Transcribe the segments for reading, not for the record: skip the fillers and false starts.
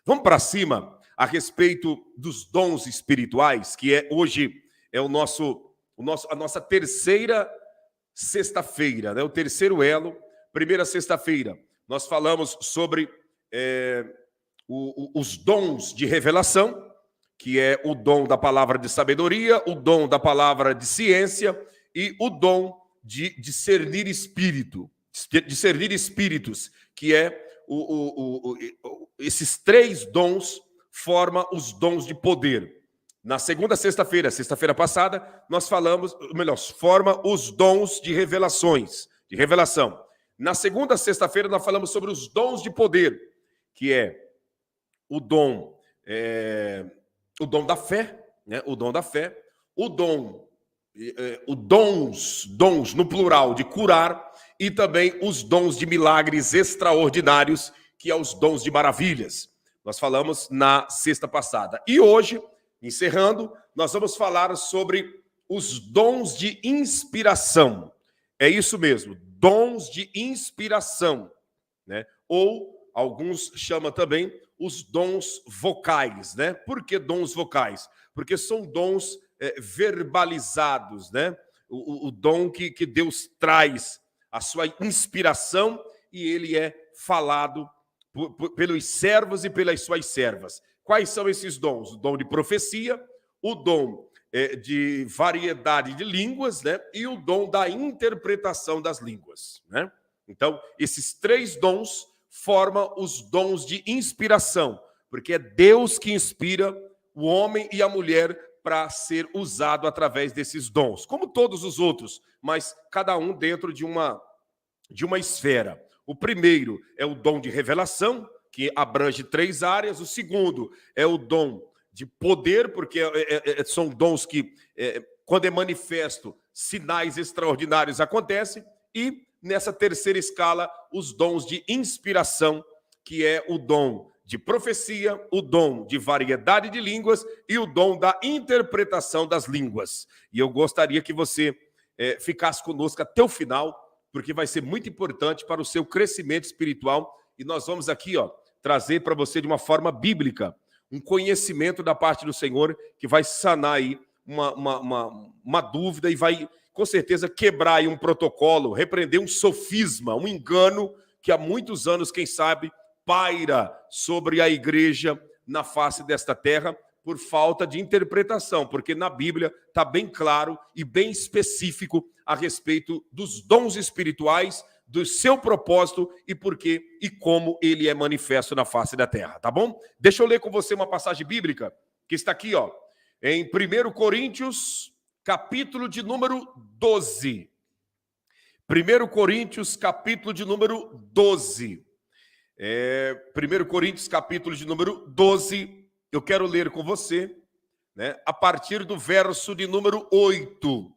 Vamos para cima a respeito dos dons espirituais, que hoje é a nossa terceira sexta-feira, né? O terceiro elo. Primeira sexta-feira, nós falamos sobre os dons de revelação, que é o dom da palavra de sabedoria, o dom da palavra de ciência e o dom de discernir discernir espíritos, que é esses três dons formam os dons de poder. Na segunda sexta-feira passada, nós falamos, forma os dons de revelação. Na segunda sexta-feira, nós falamos sobre os dons de poder, que é o dom da fé, né? O dom da fé, dons no plural de curar, e também os dons de milagres extraordinários, que é os dons de maravilhas. Nós falamos na sexta passada. E hoje, encerrando, nós vamos falar sobre os dons de inspiração. É isso mesmo, dons de inspiração, né? Ou alguns chamam também os dons vocais, né? Por que dons vocais? Porque são dons verbalizados, né? O dom que Deus traz, a sua inspiração, e ele é falado pelos servos e pelas suas servas. Quais são esses dons? O dom de profecia, o dom de variedade de línguas, né? E o dom da interpretação das línguas, né? Então, esses três dons formam os dons de inspiração, porque é Deus que inspira o homem e a mulher para ser usado através desses dons, como todos os outros, mas cada um dentro de uma esfera. O primeiro é o dom de revelação, que abrange três áreas. O segundo é o dom de poder, porque são dons que, quando é manifesto, sinais extraordinários acontecem. E, nessa terceira escala, os dons de inspiração, que é o dom de profecia, o dom de variedade de línguas e o dom da interpretação das línguas. E eu gostaria que você ficasse conosco até o final, porque vai ser muito importante para o seu crescimento espiritual. E nós vamos aqui, trazer para você de uma forma bíblica um conhecimento da parte do Senhor que vai sanar aí uma dúvida e vai, com certeza, quebrar aí um protocolo, repreender um sofisma, um engano que há muitos anos, quem sabe, paira sobre a igreja na face desta terra por falta de interpretação, porque na Bíblia está bem claro e bem específico a respeito dos dons espirituais, do seu propósito e por quê e como ele é manifesto na face da terra, tá bom? Deixa eu ler com você uma passagem bíblica que está aqui, em 1 Coríntios, capítulo de número 12. 1 Coríntios, capítulo de número 12. 1 Coríntios, capítulo de número 12, eu quero ler com você, né, a partir do verso de número 8.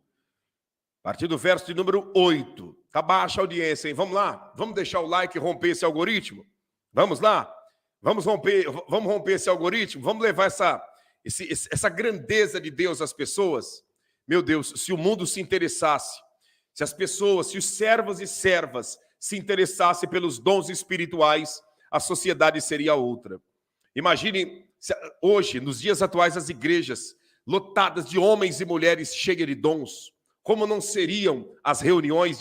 A partir do verso de número 8. Tá baixa a audiência, hein? Vamos lá? Vamos deixar o like e romper esse algoritmo? Vamos lá? Vamos romper esse algoritmo? Vamos levar essa grandeza de Deus às pessoas? Meu Deus, se o mundo se interessasse, se as pessoas, se os servos e servas se interessassem pelos dons espirituais, a sociedade seria outra. Imagine hoje, nos dias atuais, as igrejas lotadas de homens e mulheres cheias de dons. Como não seriam as reuniões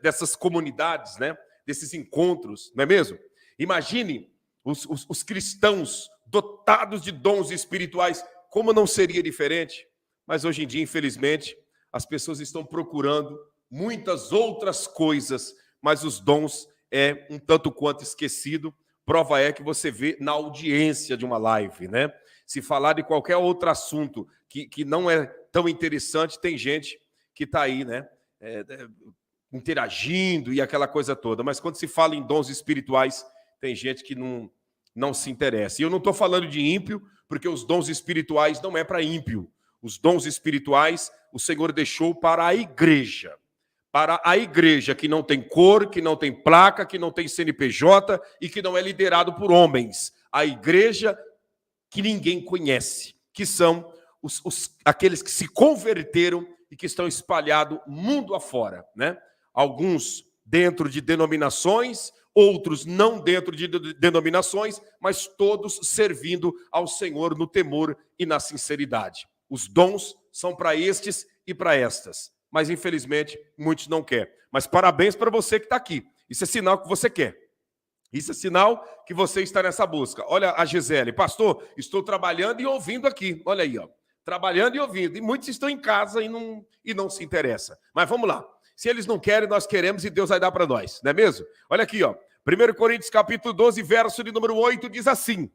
dessas comunidades, né? Desses encontros, não é mesmo? Imagine os cristãos dotados de dons espirituais, como não seria diferente? Mas hoje em dia, infelizmente, as pessoas estão procurando muitas outras coisas, mas os dons é um tanto quanto esquecido. Prova é que você vê na audiência de uma live, né? Se falar de qualquer outro assunto que não é tão interessante, tem gente que está aí, né? Interagindo e aquela coisa toda. Mas quando se fala em dons espirituais, tem gente que não se interessa. E eu não estou falando de ímpio, porque os dons espirituais não é para ímpio. Os dons espirituais o Senhor deixou para a igreja. Para a igreja que não tem cor, que não tem placa, que não tem CNPJ e que não é liderado por homens. A igreja que ninguém conhece, que são aqueles que se converteram e que estão espalhados mundo afora, né? Alguns dentro de denominações, outros não dentro de denominações, mas todos servindo ao Senhor no temor e na sinceridade. Os dons são para estes e para estas, mas infelizmente muitos não querem. Mas parabéns para você que está aqui. Isso é sinal que você quer. Isso é sinal que você está nessa busca. Olha a Gisele, pastor, estou trabalhando e ouvindo aqui. Olha aí, ó. Trabalhando e ouvindo. E muitos estão em casa e não se interessam. Mas vamos lá. Se eles não querem, nós queremos e Deus vai dar para nós. Não é mesmo? Olha aqui, ó. 1 Coríntios capítulo 12, verso de número 8, diz assim: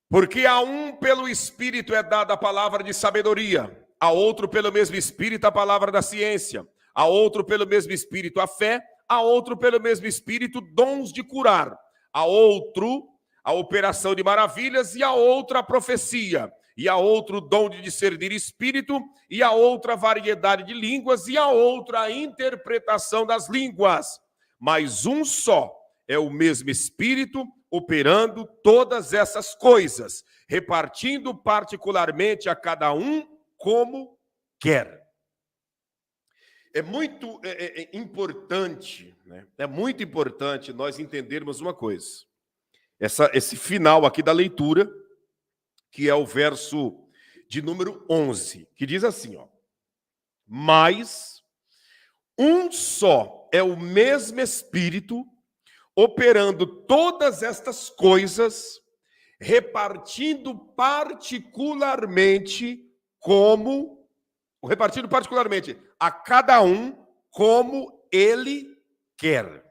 porque a um pelo Espírito é dada a palavra de sabedoria, a outro pelo mesmo Espírito a palavra da ciência, a outro pelo mesmo Espírito a fé, a outro pelo mesmo Espírito dons de curar, a outro a operação de maravilhas, e a outra a profecia, e a outro dom de discernir espírito, e a outra variedade de línguas, e a outra a interpretação das línguas. Mas um só é o mesmo Espírito operando todas essas coisas, repartindo particularmente a cada um como quer. É muito importante, né? É muito importante nós entendermos uma coisa. Esse final aqui da leitura, que é o verso de número 11, que diz assim, ó: mas um só é o mesmo Espírito operando todas estas coisas, repartindo particularmente a cada um como ele quer.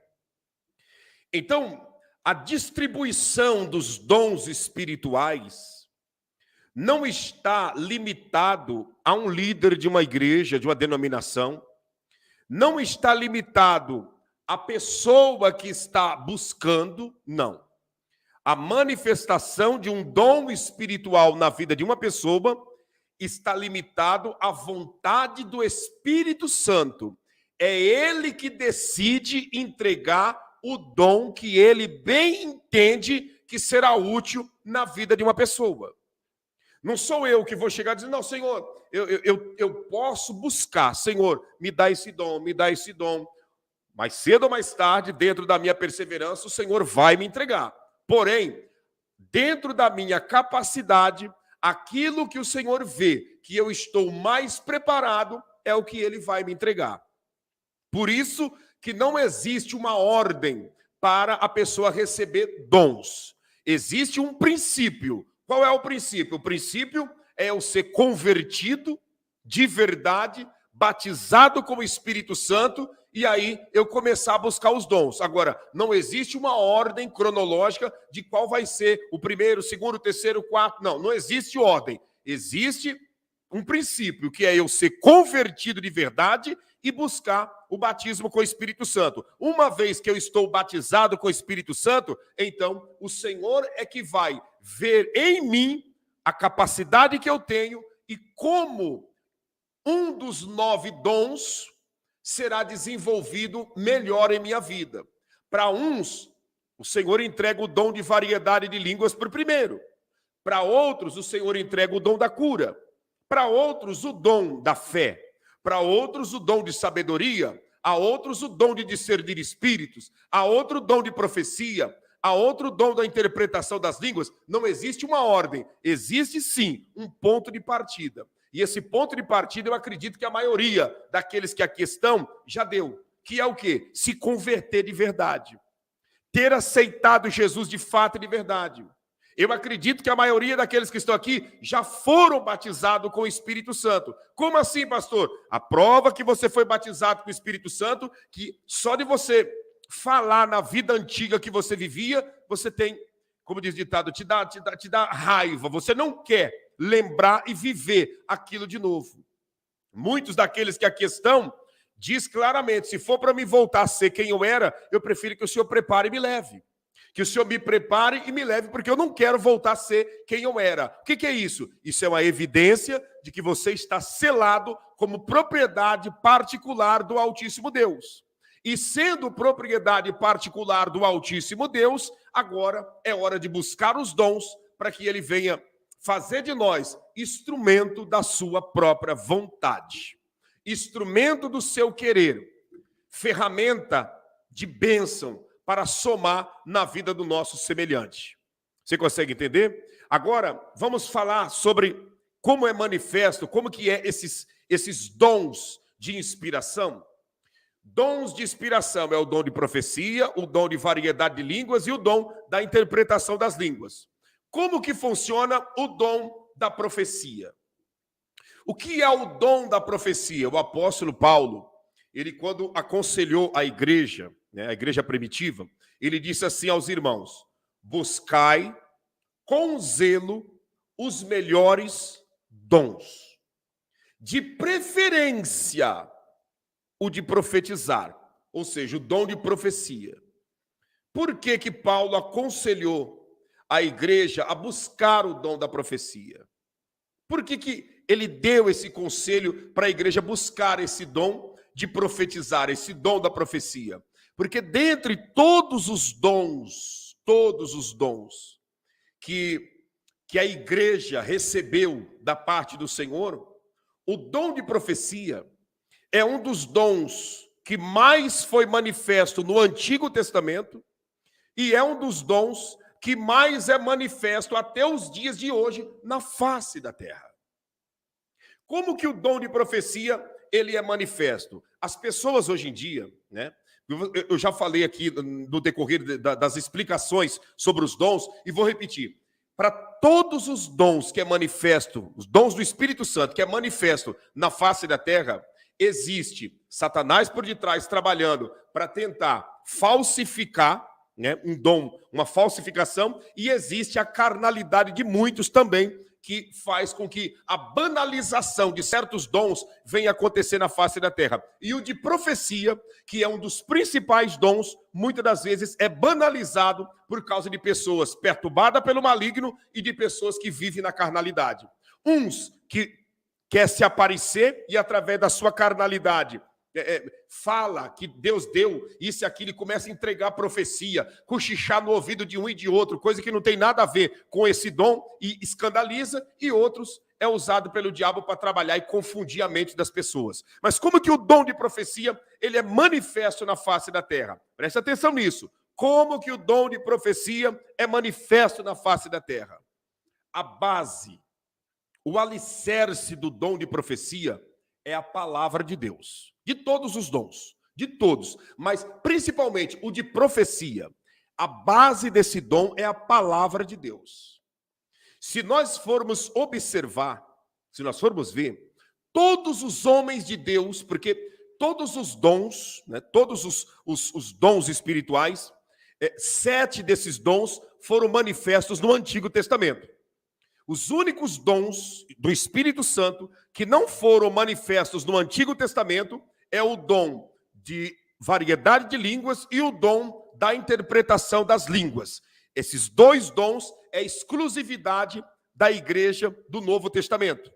Então, a distribuição dos dons espirituais não está limitado a um líder de uma igreja, de uma denominação, não está limitado à pessoa que está buscando, não. A manifestação de um dom espiritual na vida de uma pessoa está limitado à vontade do Espírito Santo. É ele que decide entregar o dom que ele bem entende que será útil na vida de uma pessoa. Não sou eu que vou chegar e dizer, não, Senhor, eu posso buscar, Senhor, me dá esse dom, me dá esse dom. Mais cedo ou mais tarde, dentro da minha perseverança, o Senhor vai me entregar. Porém, dentro da minha capacidade, aquilo que o Senhor vê que eu estou mais preparado é o que ele vai me entregar. Por isso que não existe uma ordem para a pessoa receber dons. Existe um princípio. Qual é o princípio? O princípio é eu ser convertido de verdade, batizado com o Espírito Santo, e aí eu começar a buscar os dons. Agora, não existe uma ordem cronológica de qual vai ser o primeiro, o segundo, o terceiro, o quarto. Não existe ordem. Existe um princípio, que é eu ser convertido de verdade e buscar o batismo com o Espírito Santo. Uma vez que eu estou batizado com o Espírito Santo, então o Senhor é que vai ver em mim a capacidade que eu tenho e como um dos 9 dons será desenvolvido melhor em minha vida. Para uns, o Senhor entrega o dom de variedade de línguas para o primeiro. Para outros, o Senhor entrega o dom da cura. Para outros, o dom da fé. Para outros, o dom de sabedoria. A outros, o dom de discernir espíritos. A outro, o dom de profecia. A outro, o dom da interpretação das línguas. Não existe uma ordem. Existe, sim, um ponto de partida. E esse ponto de partida, eu acredito que a maioria daqueles que aqui estão já deu. Que é o quê? Se converter de verdade. Ter aceitado Jesus de fato e de verdade. Eu acredito que a maioria daqueles que estão aqui já foram batizados com o Espírito Santo. Como assim, pastor? A prova que você foi batizado com o Espírito Santo, que só de você falar na vida antiga que você vivia, você tem, como diz o ditado, te dá raiva. Você não quer lembrar e viver aquilo de novo. Muitos daqueles que aqui estão, diz claramente, se for para me voltar a ser quem eu era, eu prefiro que o Senhor prepare e me leve. Que o Senhor me prepare e me leve, porque eu não quero voltar a ser quem eu era. O que é isso? Isso é uma evidência de que você está selado como propriedade particular do Altíssimo Deus. E sendo propriedade particular do Altíssimo Deus, agora é hora de buscar os dons para que ele venha fazer de nós instrumento da sua própria vontade. Instrumento do seu querer. Ferramenta de bênção para somar na vida do nosso semelhante. Você consegue entender? Agora, vamos falar sobre como é manifesto, como que é esses dons de inspiração. Dons de inspiração é o dom de profecia, o dom de variedade de línguas e o dom da interpretação das línguas. Como que funciona o dom da profecia? O que é o dom da profecia? O apóstolo Paulo, ele quando aconselhou a igreja, né, a igreja primitiva, ele disse assim aos irmãos: buscai com zelo os melhores dons, de preferência o de profetizar, ou seja, o dom de profecia. Por que que Paulo aconselhou a igreja a buscar o dom da profecia? Por que que ele deu esse conselho para a igreja buscar esse dom de profetizar, esse dom da profecia? Porque dentre todos os dons que a igreja recebeu da parte do Senhor, o dom de profecia é um dos dons que mais foi manifesto no Antigo Testamento e é um dos dons que mais é manifesto até os dias de hoje na face da terra. Como que o dom de profecia ele é manifesto? As pessoas hoje em dia, né? Eu já falei aqui no decorrer das explicações sobre os dons e vou repetir. Para todos os dons que é manifesto, os dons do Espírito Santo que é manifesto na face da terra, existe Satanás por detrás trabalhando para tentar falsificar, né, um dom, uma falsificação, e existe a carnalidade de muitos também, que faz com que a banalização de certos dons venha acontecer na face da terra. E o de profecia, que é um dos principais dons, muitas das vezes é banalizado por causa de pessoas perturbadas pelo maligno e de pessoas que vivem na carnalidade. Uns que quer se aparecer e através da sua carnalidade fala que Deus deu isso e aquilo e começa a entregar profecia, cochichar no ouvido de um e de outro, coisa que não tem nada a ver com esse dom e escandaliza, e outros é usado pelo diabo para trabalhar e confundir a mente das pessoas. Mas como que o dom de profecia ele é manifesto na face da terra? Presta atenção nisso. Como que o dom de profecia é manifesto na face da terra? A base, o alicerce do dom de profecia é a palavra de Deus. De todos os dons, de todos, mas principalmente o de profecia. A base desse dom é a palavra de Deus. Se nós formos observar, se nós formos ver, todos os homens de Deus, porque todos os dons, né, todos os dons espirituais, 7 desses dons foram manifestos no Antigo Testamento. Os únicos dons do Espírito Santo que não foram manifestos no Antigo Testamento é o dom de variedade de línguas e o dom da interpretação das línguas. Esses 2 dons é exclusividade da igreja do Novo Testamento.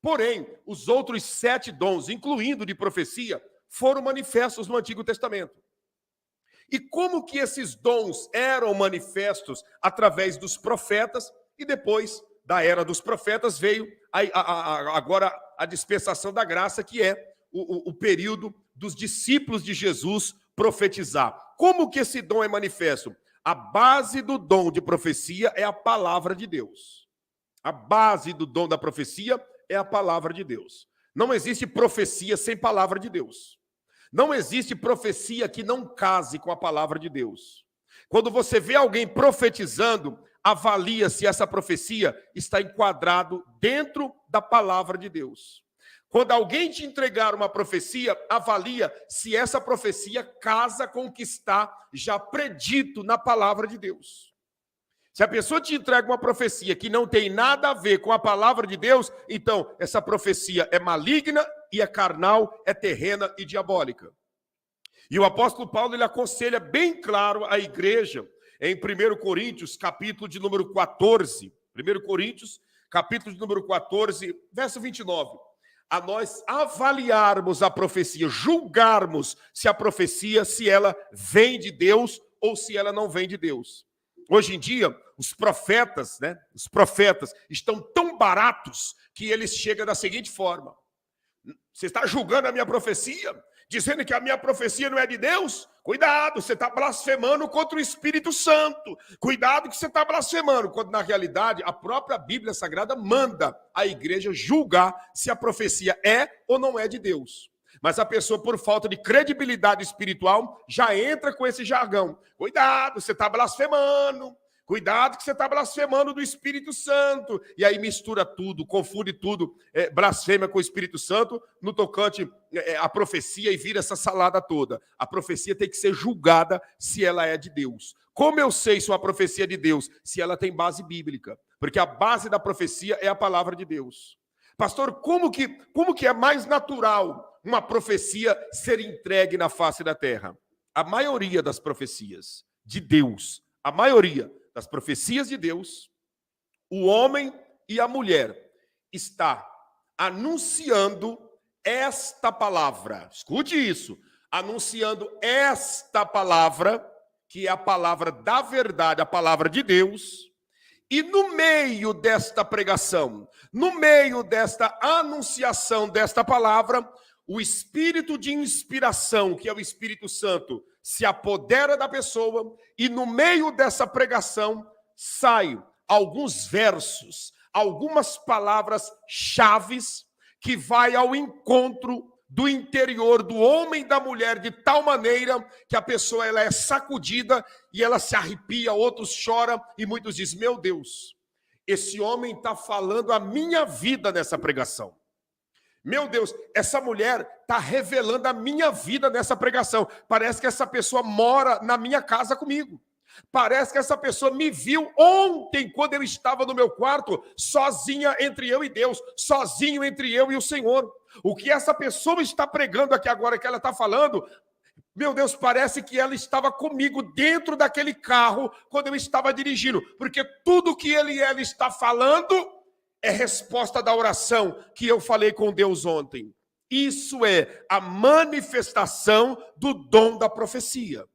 Porém, os outros 7 dons, incluindo de profecia, foram manifestos no Antigo Testamento. E como que esses dons eram manifestos através dos profetas e depois da era dos profetas veio agora a dispensação da graça, que é o período dos discípulos de Jesus profetizar. Como que esse dom é manifesto? A base do dom de profecia é a palavra de Deus. A base do dom da profecia é a palavra de Deus. Não existe profecia sem palavra de Deus. Não existe profecia que não case com a palavra de Deus. Quando você vê alguém profetizando, avalia se essa profecia está enquadrado dentro da palavra de Deus. Quando alguém te entregar uma profecia, avalia se essa profecia casa com o que está já predito na palavra de Deus. Se a pessoa te entrega uma profecia que não tem nada a ver com a palavra de Deus, então essa profecia é maligna e é carnal, é terrena e diabólica. E o apóstolo Paulo ele aconselha bem claro a igreja em 1 Coríntios, capítulo de número 14. 1 Coríntios, capítulo de número 14, verso 29. A nós avaliarmos a profecia, julgarmos se a profecia, se ela vem de Deus ou se ela não vem de Deus. Hoje em dia, os profetas estão tão baratos que eles chegam da seguinte forma: você está julgando a minha profecia? dizendo que a minha profecia não é de Deus, cuidado, você está blasfemando contra o Espírito Santo. Cuidado que você está blasfemando, quando na realidade a própria Bíblia Sagrada manda a igreja julgar se a profecia é ou não é de Deus. Mas a pessoa, por falta de credibilidade espiritual, já entra com esse jargão. Cuidado, você está blasfemando. Cuidado que você está blasfemando do Espírito Santo. E aí mistura tudo, confunde tudo, blasfêmia com o Espírito Santo, no tocante à profecia, e vira essa salada toda. A profecia tem que ser julgada se ela é de Deus. Como eu sei se uma profecia é de Deus? Se ela tem base bíblica. Porque a base da profecia é a palavra de Deus. Pastor, como que é mais natural uma profecia ser entregue na face da terra? A maioria das profecias de Deus, a maioria das profecias de Deus, o homem e a mulher está anunciando esta palavra. Escute isso. Anunciando esta palavra, que é a palavra da verdade, a palavra de Deus. E no meio desta pregação, no meio desta anunciação desta palavra, o espírito de inspiração, que é o Espírito Santo, se apodera da pessoa, e no meio dessa pregação saem alguns versos, algumas palavras chaves que vai ao encontro do interior do homem e da mulher, de tal maneira que a pessoa ela é sacudida e ela se arrepia, outros choram e muitos dizem: meu Deus, esse homem está falando a minha vida nessa pregação. Meu Deus, essa mulher está revelando a minha vida nessa pregação. Parece que essa pessoa mora na minha casa comigo. Parece que essa pessoa me viu ontem, quando eu estava no meu quarto, sozinha entre eu e Deus, sozinho entre eu e o Senhor. O que essa pessoa está pregando aqui agora, que ela está falando, meu Deus, parece que ela estava comigo dentro daquele carro, quando eu estava dirigindo. Porque tudo que ele e ela está falando é resposta da oração que eu falei com Deus ontem. Isso é a manifestação do dom da profecia.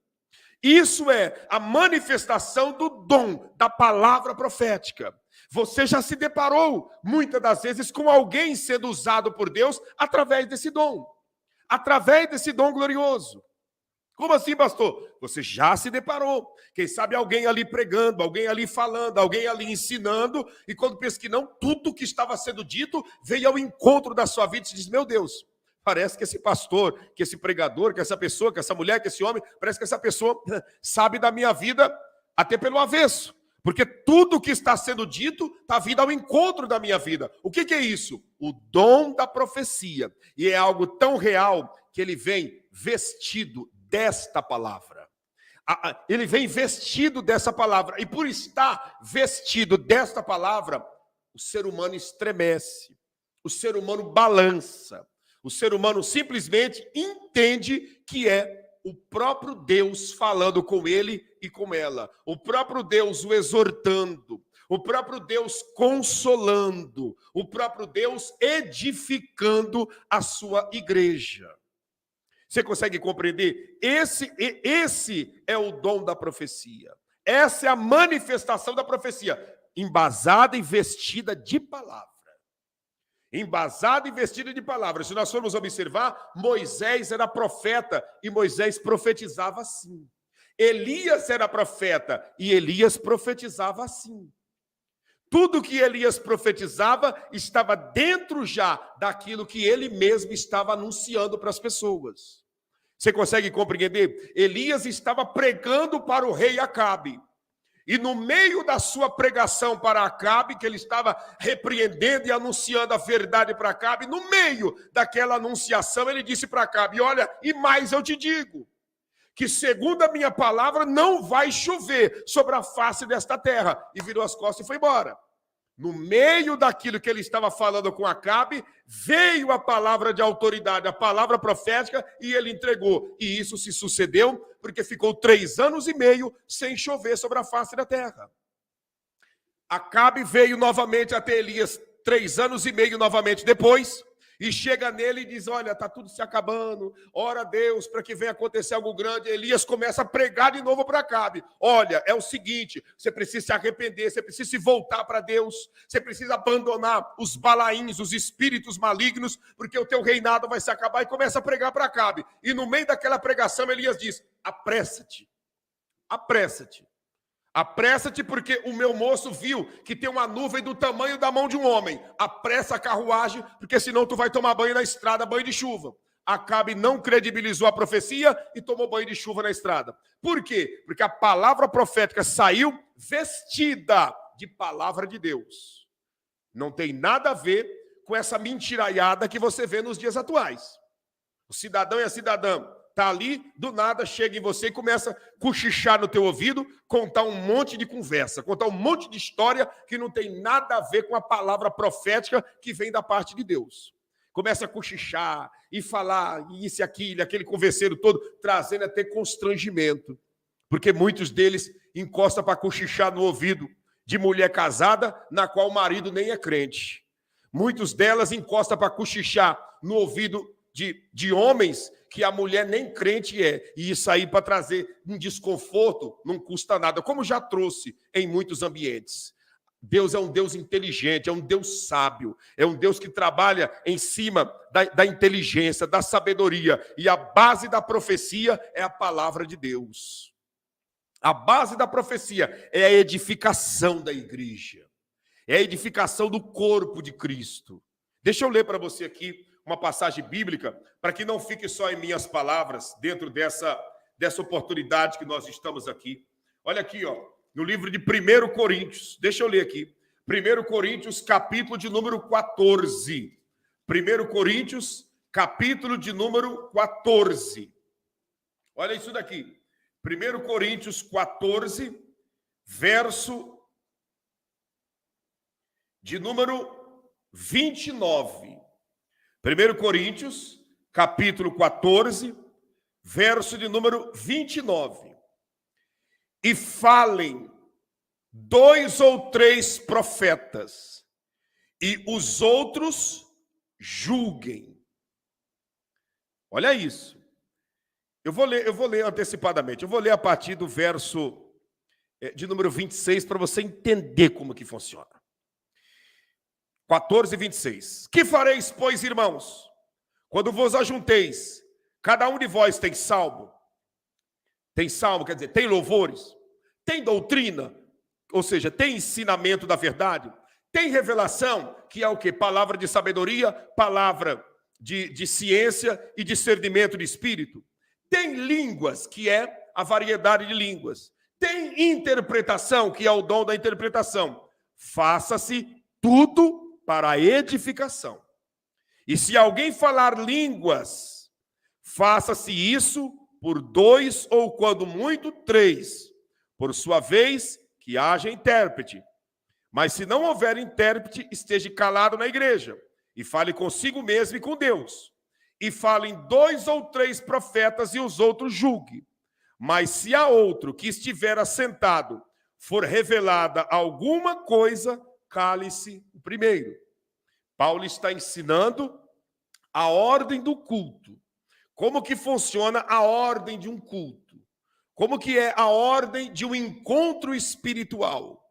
Isso é a manifestação do dom da palavra profética. Você já se deparou, muitas das vezes, com alguém sendo usado por Deus através desse dom. Através desse dom glorioso. Como assim, pastor? Você já se deparou. Quem sabe alguém ali pregando, alguém ali falando, alguém ali ensinando, e quando pensa que não, tudo que estava sendo dito veio ao encontro da sua vida e diz: meu Deus, parece que esse pastor, que esse pregador, que essa pessoa, que essa mulher, que esse homem, parece que essa pessoa sabe da minha vida até pelo avesso. Porque tudo que está sendo dito está vindo ao encontro da minha vida. O que é isso? O dom da profecia. E é algo tão real que ele vem vestido desta palavra. Ele vem vestido dessa palavra. E por estar vestido desta palavra, o ser humano estremece. O ser humano balança. O ser humano simplesmente entende que é o próprio Deus falando com ele e com ela. O próprio Deus o exortando. O próprio Deus consolando. O próprio Deus edificando a sua igreja. Você consegue compreender? Esse é o dom da profecia. Essa é a manifestação da profecia. Embasada e vestida de palavra. Embasada e vestida de palavra. Se nós formos observar, Moisés era profeta e Moisés profetizava assim. Elias era profeta e Elias profetizava assim. Tudo que Elias profetizava estava dentro já daquilo que ele mesmo estava anunciando para as pessoas. Você consegue compreender? Elias estava pregando para o rei Acabe. E no meio da sua pregação para Acabe, que ele estava repreendendo e anunciando a verdade para Acabe, no meio daquela anunciação ele disse para Acabe: olha, e mais eu te digo, que segundo a minha palavra não vai chover sobre a face desta terra. E virou as costas e foi embora. No meio daquilo que ele estava falando com Acabe, veio a palavra de autoridade, a palavra profética, e ele entregou. E isso se sucedeu porque ficou 3 anos e meio sem chover sobre a face da terra. Acabe veio novamente até Elias 3 anos e meio novamente depois, e chega nele e diz, olha, está tudo se acabando, ora a Deus para que venha acontecer algo grande. Elias começa a pregar de novo para Acabe. Olha, é o seguinte, você precisa se arrepender, você precisa se voltar para Deus, você precisa abandonar os balaíns, os espíritos malignos, porque o teu reinado vai se acabar. E começa a pregar para Acabe. E no meio daquela pregação, Elias diz, apressa-te, apressa-te. Apressa-te, porque o meu moço viu que tem uma nuvem do tamanho da mão de um homem. Apressa a carruagem, porque senão tu vai tomar banho na estrada, banho de chuva. Acabe não credibilizou a profecia e tomou banho de chuva na estrada. Por quê? Porque a palavra profética saiu vestida de palavra de Deus. Não tem nada a ver com essa mentiraiada que você vê nos dias atuais. O cidadão e a cidadã está ali, do nada chega em você e começa a cochichar no teu ouvido, contar um monte de conversa, contar um monte de história que não tem nada a ver com a palavra profética que vem da parte de Deus. Começa a cochichar e falar isso e aquilo, aquele converseiro todo, trazendo até constrangimento. Porque muitos deles encostam para cochichar no ouvido de mulher casada, na qual o marido nem é crente. Muitos delas encostam para cochichar no ouvido de homens que a mulher nem crente é, e isso aí para trazer um desconforto não custa nada, como já trouxe em muitos ambientes. Deus é um Deus inteligente, é um Deus sábio, é um Deus que trabalha em cima da inteligência, da sabedoria, e a base da profecia é a palavra de Deus. A base da profecia é a edificação da igreja, é a edificação do corpo de Cristo. Deixa eu ler para você aqui uma passagem bíblica, para que não fique só em minhas palavras, dentro dessa oportunidade que nós estamos aqui. Olha aqui, ó, no livro de 1 Coríntios, deixa eu ler aqui, 1 Coríntios, capítulo de número 14. 1 Coríntios, capítulo de número 14. Olha isso daqui, 1 Coríntios 14, verso de número 29. 1 Coríntios, capítulo 14, verso de número 29. E falem 2 ou 3 profetas, e os outros julguem. Olha isso. Eu vou ler antecipadamente. Eu vou ler a partir do verso de número 26 para você entender como que funciona. 14 e 26. Que fareis, pois, irmãos, quando vos ajunteis? Cada um de vós tem salmo. Tem salmo, quer dizer, tem louvores. Tem doutrina, ou seja, tem ensinamento da verdade. Tem revelação, que é o quê? Palavra de sabedoria, palavra de ciência e discernimento de espírito. Tem línguas, que é a variedade de línguas. Tem interpretação, que é o dom da interpretação. Faça-se tudo para a edificação. E se alguém falar línguas, faça-se isso por 2 ou, quando muito, 3. Por sua vez, que haja intérprete. Mas se não houver intérprete, esteja calado na igreja, e fale consigo mesmo e com Deus. E falem 2 ou 3 profetas, e os outros julgue. Mas se a outro que estiver assentado for revelada alguma coisa, cale-se o primeiro. Paulo está ensinando a ordem do culto. Como que funciona a ordem de um culto? Como que é a ordem de um encontro espiritual?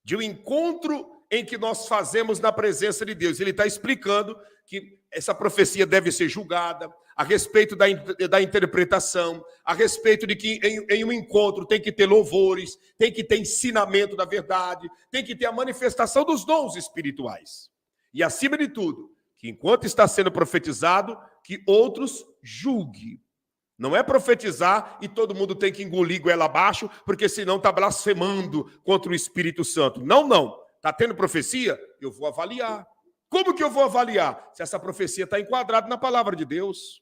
De um encontro em que nós fazemos na presença de Deus. Ele está explicando que essa profecia deve ser julgada, a respeito da interpretação, a respeito de que em um encontro tem que ter louvores, tem que ter ensinamento da verdade, tem que ter a manifestação dos dons espirituais. E, acima de tudo, que enquanto está sendo profetizado, que outros julguem. Não é profetizar e todo mundo tem que engolir goela abaixo, porque senão está blasfemando contra o Espírito Santo. Não, não. Está tendo profecia? Eu vou avaliar. Como que eu vou avaliar? Se essa profecia está enquadrada na palavra de Deus.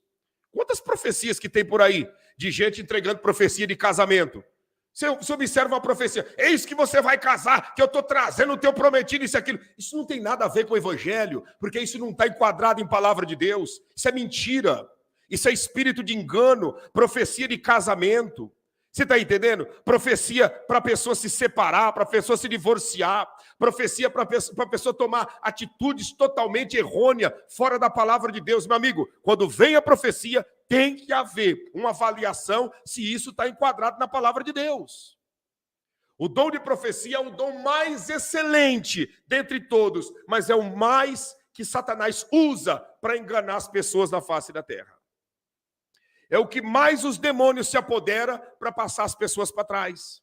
Quantas profecias que tem por aí de gente entregando profecia de casamento? Você observa uma profecia, eis que você vai casar, que eu estou trazendo o teu prometido, isso e aquilo. Isso não tem nada a ver com o evangelho, porque isso não está enquadrado em palavra de Deus. Isso é mentira. Isso é espírito de engano, profecia de casamento. Você está entendendo? Profecia para a pessoa se separar, para a pessoa se divorciar, profecia para a pessoa tomar atitudes totalmente errôneas, fora da palavra de Deus. Meu amigo, quando vem a profecia, tem que haver uma avaliação se isso está enquadrado na palavra de Deus. O dom de profecia é o dom mais excelente dentre todos, mas é o mais que Satanás usa para enganar as pessoas na face da terra. É o que mais os demônios se apodera para passar as pessoas para trás.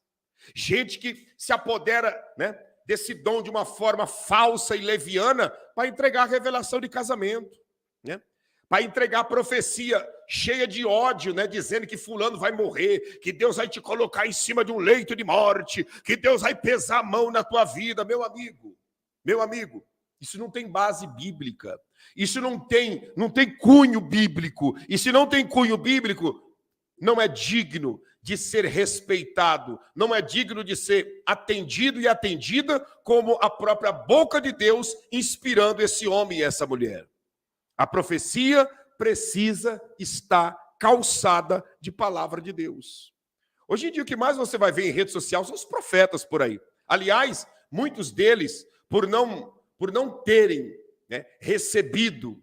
Gente que se apodera, né, desse dom de uma forma falsa e leviana para entregar a revelação de casamento, né? Para entregar a profecia cheia de ódio, né, dizendo que fulano vai morrer, que Deus vai te colocar em cima de um leito de morte, que Deus vai pesar a mão na tua vida. Meu amigo, isso não tem base bíblica. Isso não tem cunho bíblico. E se não tem cunho bíblico, não é digno de ser respeitado, não é digno de ser atendido e atendida como a própria boca de Deus inspirando esse homem e essa mulher. A profecia precisa estar calçada de palavra de Deus. Hoje em dia, o que mais você vai ver em rede social são os profetas por aí. Aliás, muitos deles, por não terem, né, recebido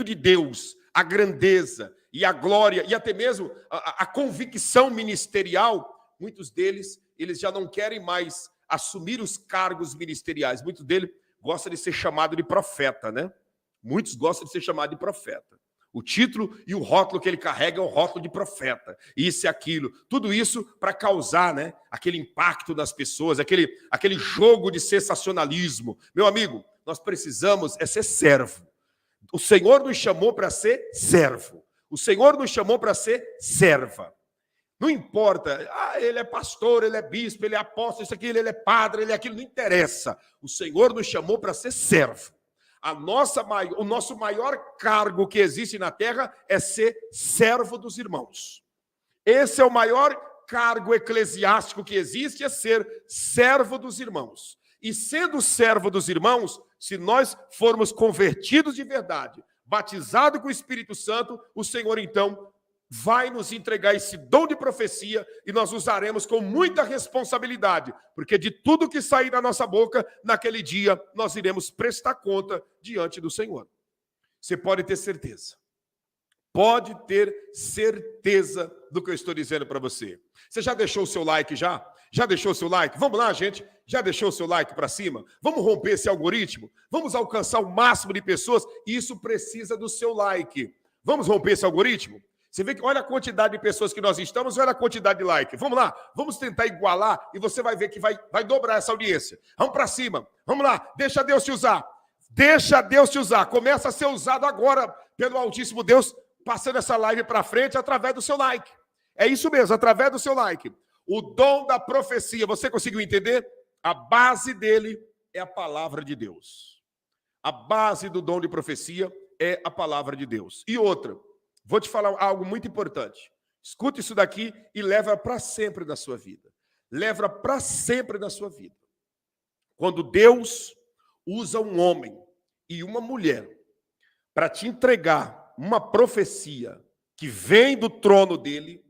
de Deus a grandeza e a glória e até mesmo a convicção ministerial, muitos deles, eles já não querem mais assumir os cargos ministeriais. Muitos deles gostam de ser chamado de profeta, né? Muitos gostam de ser chamado de profeta. O título e o rótulo que ele carrega é o rótulo de profeta. Isso e aquilo. Tudo isso para causar, né, aquele impacto nas pessoas, aquele jogo de sensacionalismo. Meu amigo, nós precisamos ser servo. O Senhor nos chamou para ser servo. O Senhor nos chamou para ser serva. Não importa, ele é pastor, ele é bispo, ele é apóstolo, isso aqui, ele é padre, ele é aquilo, não interessa. O Senhor nos chamou para ser servo. O nosso maior cargo que existe na terra é ser servo dos irmãos. Esse é o maior cargo eclesiástico que existe, é ser servo dos irmãos. E sendo servo dos irmãos, se nós formos convertidos de verdade, batizados com o Espírito Santo, o Senhor então vai nos entregar esse dom de profecia e nós usaremos com muita responsabilidade, porque de tudo que sair da nossa boca, naquele dia, nós iremos prestar conta diante do Senhor. Você pode ter certeza. Pode ter certeza do que eu estou dizendo para você. Você já deixou o seu like já? Já deixou o seu like? Vamos lá, gente. Já deixou o seu like para cima? Vamos romper esse algoritmo? Vamos alcançar o máximo de pessoas? Isso precisa do seu like. Vamos romper esse algoritmo? Você vê que olha a quantidade de pessoas que nós estamos, olha a quantidade de like. Vamos lá, vamos tentar igualar e você vai ver que vai dobrar essa audiência. Vamos para cima, vamos lá, deixa Deus te usar. Deixa Deus te usar. Começa a ser usado agora pelo Altíssimo Deus, passando essa live para frente através do seu like. É isso mesmo, através do seu like. O dom da profecia, você conseguiu entender? A base dele é a palavra de Deus. A base do dom de profecia é a palavra de Deus. E outra, vou te falar algo muito importante. Escuta isso daqui e leva para sempre na sua vida. Leva para sempre na sua vida. Quando Deus usa um homem e uma mulher para te entregar uma profecia que vem do trono dele,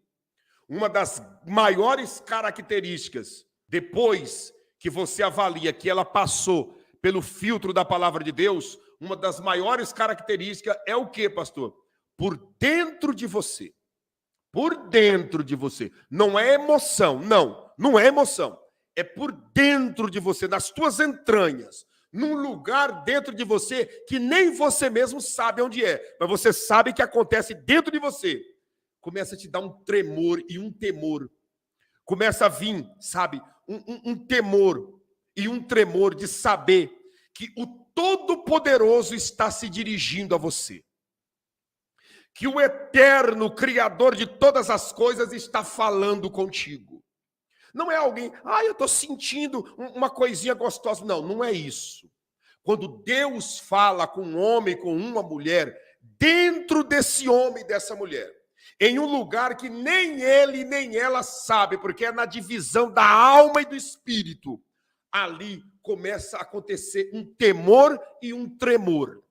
uma das maiores características, depois que você avalia que ela passou pelo filtro da palavra de Deus, uma das maiores características é o quê, pastor? Por dentro de você. Por dentro de você. Não é emoção, não é emoção. É por dentro de você, nas tuas entranhas. Num lugar dentro de você que nem você mesmo sabe onde é. Mas você sabe que acontece dentro de você. Começa a te dar um tremor e um temor. Começa a vir, sabe, um temor e um tremor de saber que o Todo-Poderoso está se dirigindo a você. Que o eterno Criador de todas as coisas está falando contigo. Não é alguém, eu estou sentindo uma coisinha gostosa. Não é isso. Quando Deus fala com um homem, com uma mulher, dentro desse homem e dessa mulher, em um lugar que nem ele nem ela sabe, porque é na divisão da alma e do espírito, ali começa a acontecer um temor e um tremor.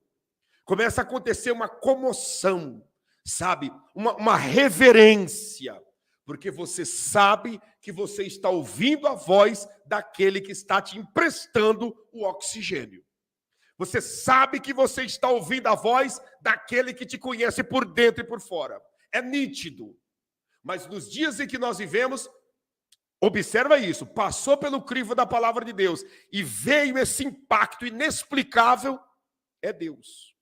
Começa a acontecer uma comoção, sabe? Uma reverência. Porque você sabe que você está ouvindo a voz daquele que está te emprestando o oxigênio. Você sabe que você está ouvindo a voz daquele que te conhece por dentro e por fora. É nítido. Mas nos dias em que nós vivemos, observa isso, passou pelo crivo da palavra de Deus e veio esse impacto inexplicável, é Deus.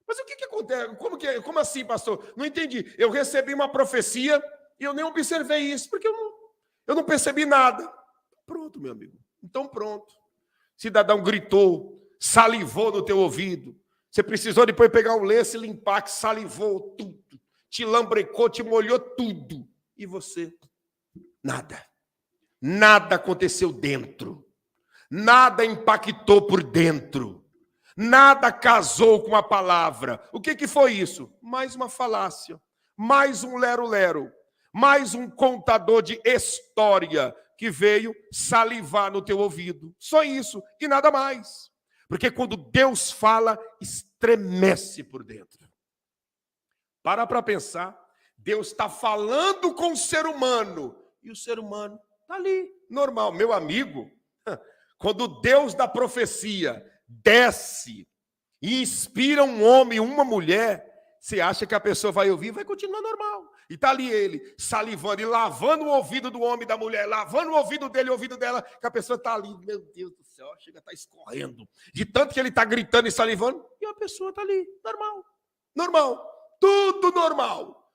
Mas o que acontece? Como assim, pastor? Não entendi. Eu recebi uma profecia e eu nem observei isso, porque eu não percebi nada. Pronto, meu amigo. Então pronto. Cidadão gritou, salivou no teu ouvido. Você precisou depois pegar um lenço e limpar, que salivou tudo. Te lambrecou, te molhou tudo. E você, nada. Nada aconteceu dentro. Nada impactou por dentro. Nada casou com a palavra. O que foi isso? Mais uma falácia. Mais um lero-lero. Mais um contador de história que veio salivar no teu ouvido. Só isso e nada mais. Porque quando Deus fala, estremece por dentro. Para pensar. Deus está falando com o ser humano. E o ser humano está ali, normal. Meu amigo, quando o Deus da profecia desce e inspira um homem, uma mulher, você acha que a pessoa vai ouvir? Vai continuar normal. E está ali ele, salivando e lavando o ouvido do homem e da mulher, lavando o ouvido dele e o ouvido dela, que a pessoa está ali, meu Deus do céu, chega a estar escorrendo. De tanto que ele está gritando e salivando, e a pessoa está ali, normal. Normal, tudo normal.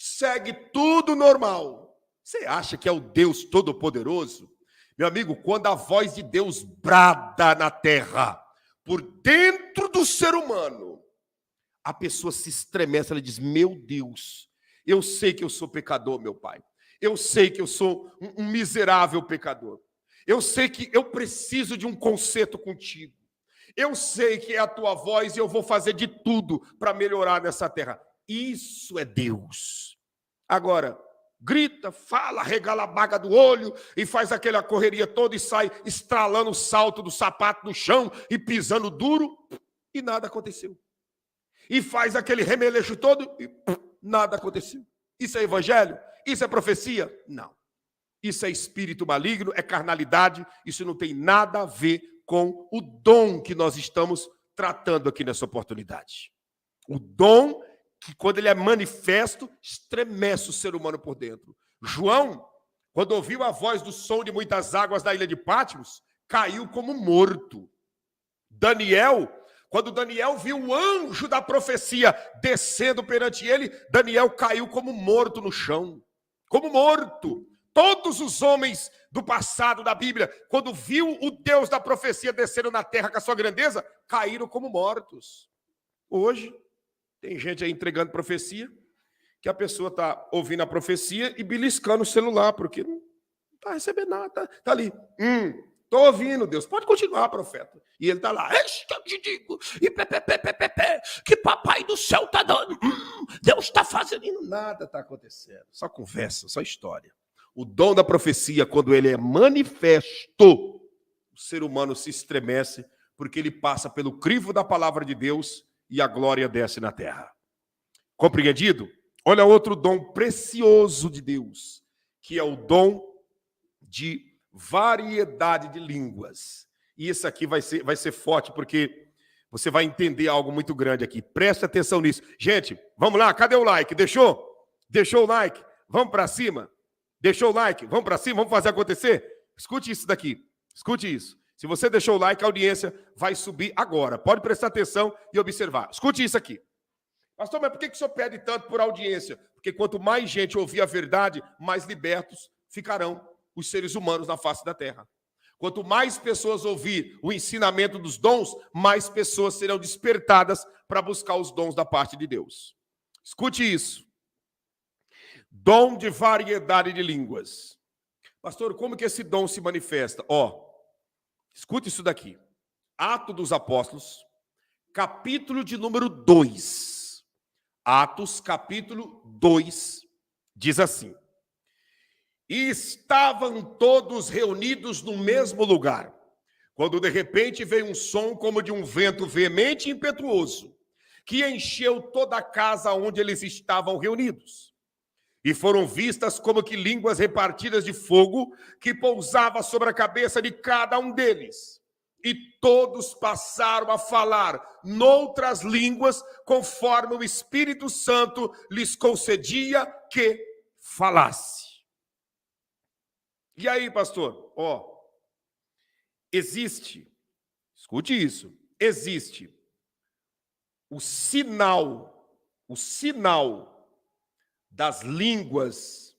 Segue tudo normal. Você acha que é o Deus Todo-Poderoso? Meu amigo, quando a voz de Deus brada na terra, por dentro do ser humano, a pessoa se estremece, ela diz, meu Deus, eu sei que eu sou pecador, meu Pai. Eu sei que eu sou um miserável pecador. Eu sei que eu preciso de um conserto contigo. Eu sei que é a tua voz e eu vou fazer de tudo para melhorar nessa terra. Isso é Deus. Agora, grita, fala, regala a baga do olho e faz aquela correria toda e sai estralando o salto do sapato no chão e pisando duro e nada aconteceu. E faz aquele remeleixo todo e nada aconteceu. Isso é evangelho? Isso é profecia? Não. Isso é espírito maligno, é carnalidade, isso não tem nada a ver com o dom que nós estamos tratando aqui nessa oportunidade. O dom que, quando ele é manifesto, estremece o ser humano por dentro. João, quando ouviu a voz do som de muitas águas da ilha de Patmos, caiu como morto. Daniel, quando Daniel viu o anjo da profecia descendo perante ele, Daniel caiu como morto no chão. Como morto. Todos os homens do passado da Bíblia, quando viu o Deus da profecia descendo na terra com a sua grandeza, caíram como mortos. Hoje, tem gente aí entregando profecia, que a pessoa está ouvindo a profecia e beliscando o celular, porque não está recebendo nada. Está ali. Estou ouvindo, Deus. Pode continuar, profeta. E ele está lá. Eu te digo. E que papai do céu está dando. Deus está fazendo. E nada está acontecendo. Só conversa, só história. O dom da profecia, quando ele é manifesto, o ser humano se estremece, porque ele passa pelo crivo da palavra de Deus e a glória desce na terra. Compreendido? Olha outro dom precioso de Deus, que é o dom de variedade de línguas. E isso aqui vai ser forte, porque você vai entender algo muito grande aqui. Preste atenção nisso. Gente, vamos lá, cadê o like? Deixou? Deixou o like? Vamos para cima? Deixou o like? Vamos para cima? Vamos fazer acontecer? Escute isso daqui. Escute isso. Se você deixou o like, a audiência vai subir agora. Pode prestar atenção e observar. Escute isso aqui. Pastor, mas por que o senhor pede tanto por audiência? Porque quanto mais gente ouvir a verdade, mais libertos ficarão os seres humanos na face da terra. Quanto mais pessoas ouvir o ensinamento dos dons, mais pessoas serão despertadas para buscar os dons da parte de Deus. Escute isso. Dom de variedade de línguas. Pastor, como que esse dom se manifesta? Escute isso daqui. Atos dos Apóstolos, capítulo de número 2. Atos, capítulo 2, diz assim. E estavam todos reunidos no mesmo lugar, quando de repente veio um som como de um vento veemente e impetuoso, que encheu toda a casa onde eles estavam reunidos. E foram vistas como que línguas repartidas de fogo, que pousava sobre a cabeça de cada um deles. E todos passaram a falar noutras línguas, conforme o Espírito Santo lhes concedia que falasse. E aí, pastor? Existe, escute isso, existe o sinal das línguas.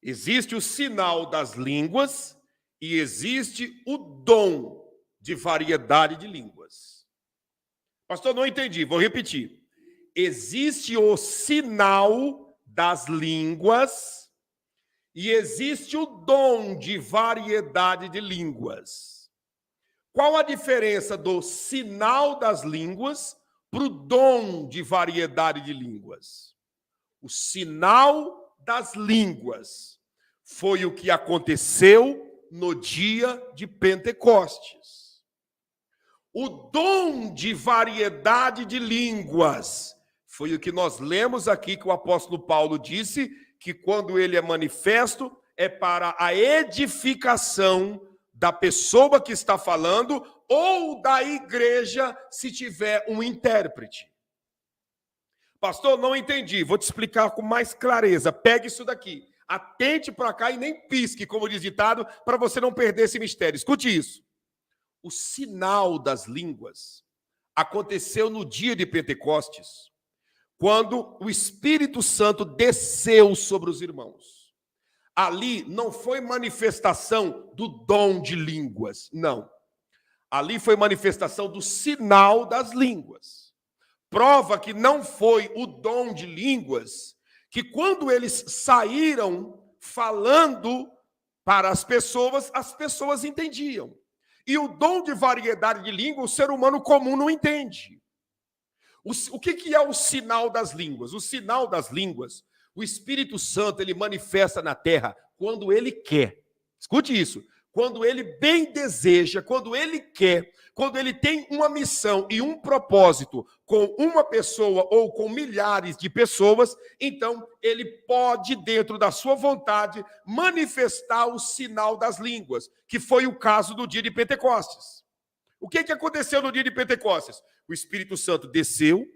Existe o sinal das línguas e existe o dom de variedade de línguas. Pastor, não entendi, vou repetir. Existe o sinal das línguas e existe o dom de variedade de línguas. Qual a diferença do sinal das línguas para o dom de variedade de línguas? O sinal das línguas foi o que aconteceu no dia de Pentecostes. O dom de variedade de línguas foi o que nós lemos aqui, que o apóstolo Paulo disse, que quando ele é manifesto, é para a edificação da pessoa que está falando ou da igreja, se tiver um intérprete. Pastor, não entendi. Vou te explicar com mais clareza. Pegue isso daqui. Atente para cá e nem pisque, como diz ditado, para você não perder esse mistério. Escute isso. O sinal das línguas aconteceu no dia de Pentecostes, quando o Espírito Santo desceu sobre os irmãos. Ali não foi manifestação do dom de línguas, não. Ali foi manifestação do sinal das línguas. Prova que não foi o dom de línguas, que quando eles saíram falando para as pessoas entendiam. E o dom de variedade de língua, o ser humano comum não entende. O que é o sinal das línguas? O sinal das línguas, o Espírito Santo, ele manifesta na terra quando ele quer. Escute isso. Quando ele bem deseja, quando ele quer, quando ele tem uma missão e um propósito com uma pessoa ou com milhares de pessoas, então ele pode, dentro da sua vontade, manifestar o sinal das línguas, que foi o caso do dia de Pentecostes. O que aconteceu no dia de Pentecostes? O Espírito Santo desceu,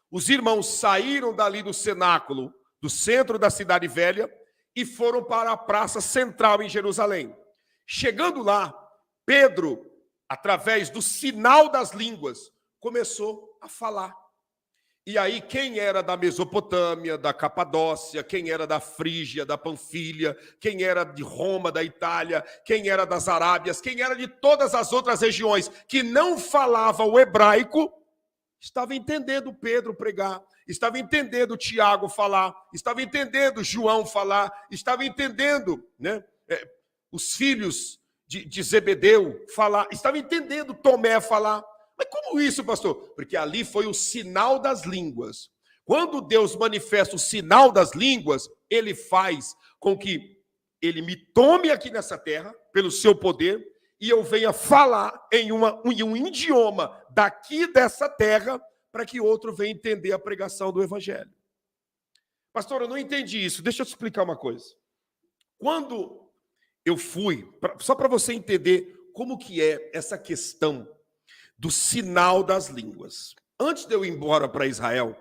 os irmãos saíram dali do cenáculo, do centro da cidade velha, e foram para a praça central em Jerusalém. Chegando lá, Pedro, através do sinal das línguas, começou a falar. E aí, quem era da Mesopotâmia, da Capadócia, quem era da Frígia, da Panfilha, quem era de Roma, da Itália, quem era das Arábias, quem era de todas as outras regiões que não falava o hebraico, estava entendendo Pedro pregar, estava entendendo Tiago falar, estava entendendo João falar, estava entendendo, os filhos de Zebedeu falar, estava entendendo Tomé falar. Mas como isso, pastor? Porque ali foi o sinal das línguas. Quando Deus manifesta o sinal das línguas, ele faz com que ele me tome aqui nessa terra, pelo seu poder, e eu venha falar em um idioma daqui dessa terra, para que outro venha entender a pregação do evangelho. Pastor, eu não entendi isso. Deixa eu te explicar uma coisa. Quando eu fui, só para você entender como que é essa questão do sinal das línguas. Antes de eu ir embora para Israel,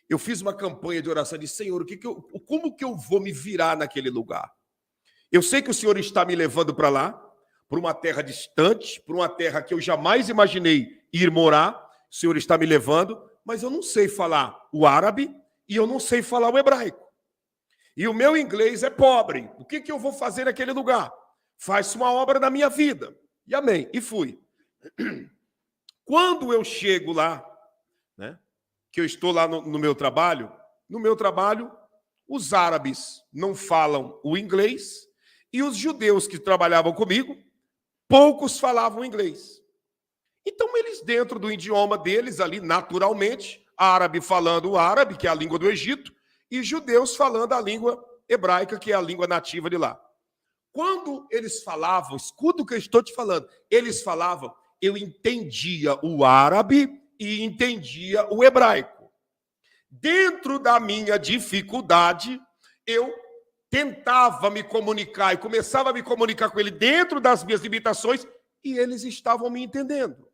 eu fiz uma campanha de oração de Senhor, como que eu vou me virar naquele lugar? Eu sei que o Senhor está me levando para lá, para uma terra distante, para uma terra que eu jamais imaginei ir morar. O Senhor está me levando, mas eu não sei falar o árabe e eu não sei falar o hebraico. E o meu inglês é pobre. O que eu vou fazer naquele lugar? Faz uma obra na minha vida. E amém. E fui. Quando eu chego lá, que eu estou lá no meu trabalho, os árabes não falam o inglês e os judeus que trabalhavam comigo, poucos falavam inglês. Então, eles, dentro do idioma deles, ali, naturalmente, árabe falando o árabe, que é a língua do Egito, e judeus falando a língua hebraica, que é a língua nativa de lá. Quando eles falavam, escuta o que eu estou te falando, eles falavam, eu entendia o árabe e entendia o hebraico. Dentro da minha dificuldade, eu tentava me comunicar e começava a me comunicar com ele dentro das minhas limitações e eles estavam me entendendo.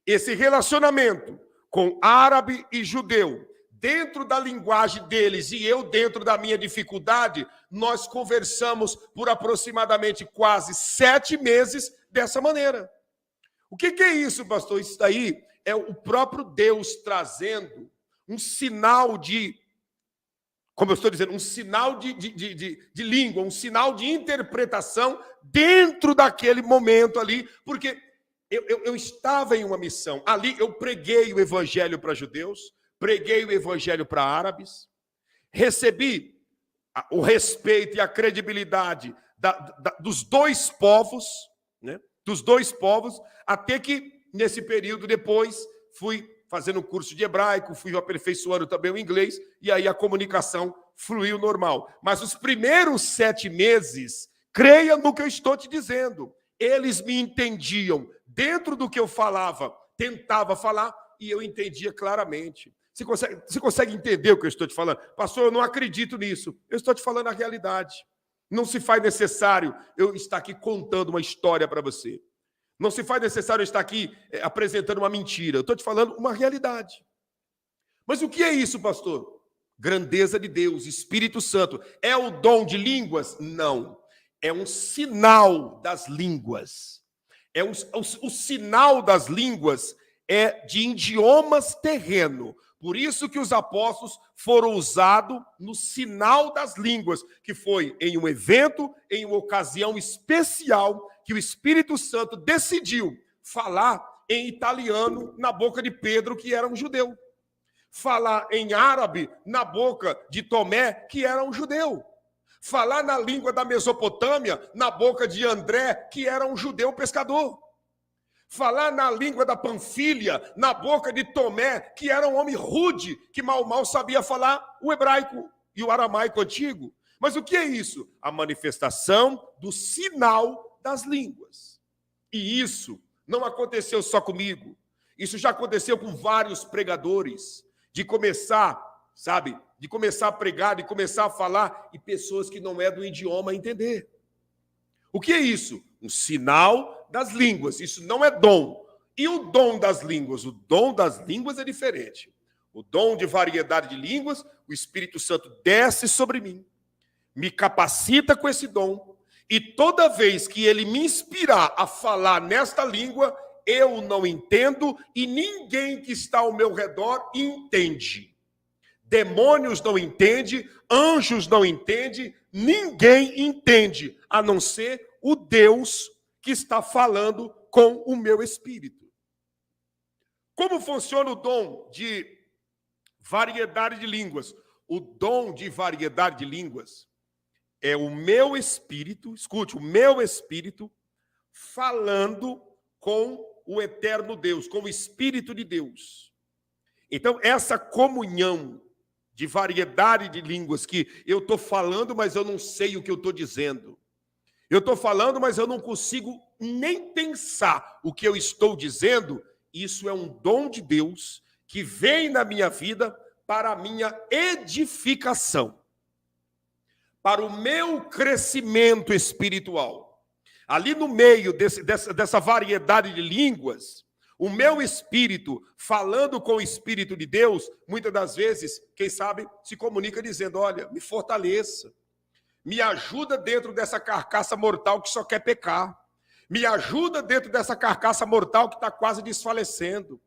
Esse relacionamento com árabe e judeu, dentro da linguagem deles e eu dentro da minha dificuldade, nós conversamos por aproximadamente quase 7 meses dessa maneira. O que é isso, pastor? Isso daí é o próprio Deus trazendo um sinal de, como eu estou dizendo, um sinal de língua, um sinal de interpretação dentro daquele momento ali, porque eu estava em uma missão. Ali eu preguei o evangelho para judeus, preguei o evangelho para árabes, recebi o respeito e a credibilidade dos dois povos, né? Dos dois povos, até que, nesse período depois, fui fazendo um curso de hebraico, fui aperfeiçoando também o inglês, e aí a comunicação fluiu normal. Mas os primeiros 7 meses, creia no que eu estou te dizendo, eles me entendiam dentro do que eu falava, tentava falar, e eu entendia claramente. Você consegue entender o que eu estou te falando? Pastor, eu não acredito nisso. Eu estou te falando a realidade. Não se faz necessário eu estar aqui contando uma história para você. Não se faz necessário eu estar aqui apresentando uma mentira. Eu estou te falando uma realidade. Mas o que é isso, pastor? Grandeza de Deus, Espírito Santo. É o dom de línguas? Não. É um sinal das línguas. O sinal das línguas é de idiomas terreno. Por isso que os apóstolos foram usados no sinal das línguas, que foi em um evento, em uma ocasião especial, que o Espírito Santo decidiu falar em italiano na boca de Pedro, que era um judeu. Falar em árabe na boca de Tomé, que era um judeu. Falar na língua da Mesopotâmia na boca de André, que era um judeu pescador. Falar na língua da Panfilha, na boca de Tomé, que era um homem rude, que mal sabia falar o hebraico e o aramaico antigo. Mas o que é isso? A manifestação do sinal das línguas. E isso não aconteceu só comigo. Isso já aconteceu com vários pregadores, de começar, sabe, de começar a pregar, de começar a falar, e pessoas que não é do idioma entender. O que é isso? Um sinal das línguas. Isso não é dom. E o dom das línguas? O dom das línguas é diferente. O dom de variedade de línguas, o Espírito Santo desce sobre mim, me capacita com esse dom, e toda vez que ele me inspirar a falar nesta língua, eu não entendo e ninguém que está ao meu redor entende. Demônios não entendem, anjos não entendem, ninguém entende, a não ser o Deus que está falando com o meu espírito. Como funciona o dom de variedade de línguas? O dom de variedade de línguas é o meu espírito, escute, o meu espírito falando com o eterno Deus, com o Espírito de Deus. Então, essa comunhão de variedade de línguas que eu estou falando, mas eu não sei o que eu estou dizendo. Eu estou falando, mas eu não consigo nem pensar o que eu estou dizendo. Isso é um dom de Deus que vem na minha vida para a minha edificação, para o meu crescimento espiritual. Ali no meio dessa variedade de línguas, o meu espírito, falando com o Espírito de Deus, muitas das vezes, quem sabe, se comunica dizendo, olha, me fortaleça, me ajuda dentro dessa carcaça mortal que só quer pecar, me ajuda dentro dessa carcaça mortal que está quase desfalecendo,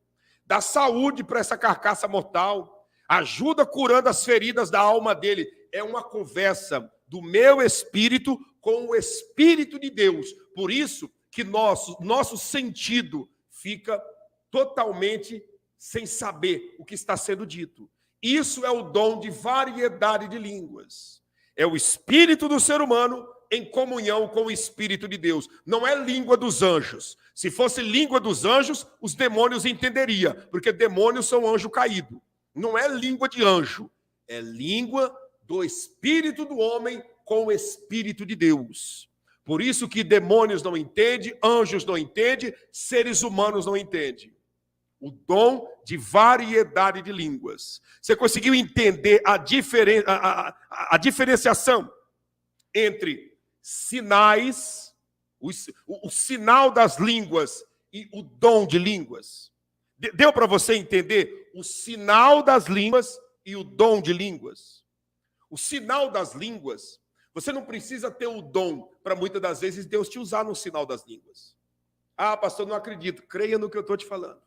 dá saúde para essa carcaça mortal, ajuda curando as feridas da alma dele. É uma conversa do meu espírito com o Espírito de Deus. Por isso que nosso sentido fica totalmente sem saber o que está sendo dito. Isso é o dom de variedade de línguas. É o espírito do ser humano em comunhão com o Espírito de Deus. Não é língua dos anjos. Se fosse língua dos anjos, os demônios entenderiam, porque demônios são anjo caído. Não é língua de anjo, é língua do espírito do homem com o Espírito de Deus. Por isso que demônios não entendem, anjos não entendem, seres humanos não entendem. O dom de variedade de línguas. Você conseguiu entender a diferenciação entre sinais, o sinal das línguas e o dom de línguas? Deu para você entender o sinal das línguas e o dom de línguas? O sinal das línguas, você não precisa ter o dom para muitas das vezes Deus te usar no sinal das línguas. Ah, pastor, não acredito. Creia no que eu estou te falando.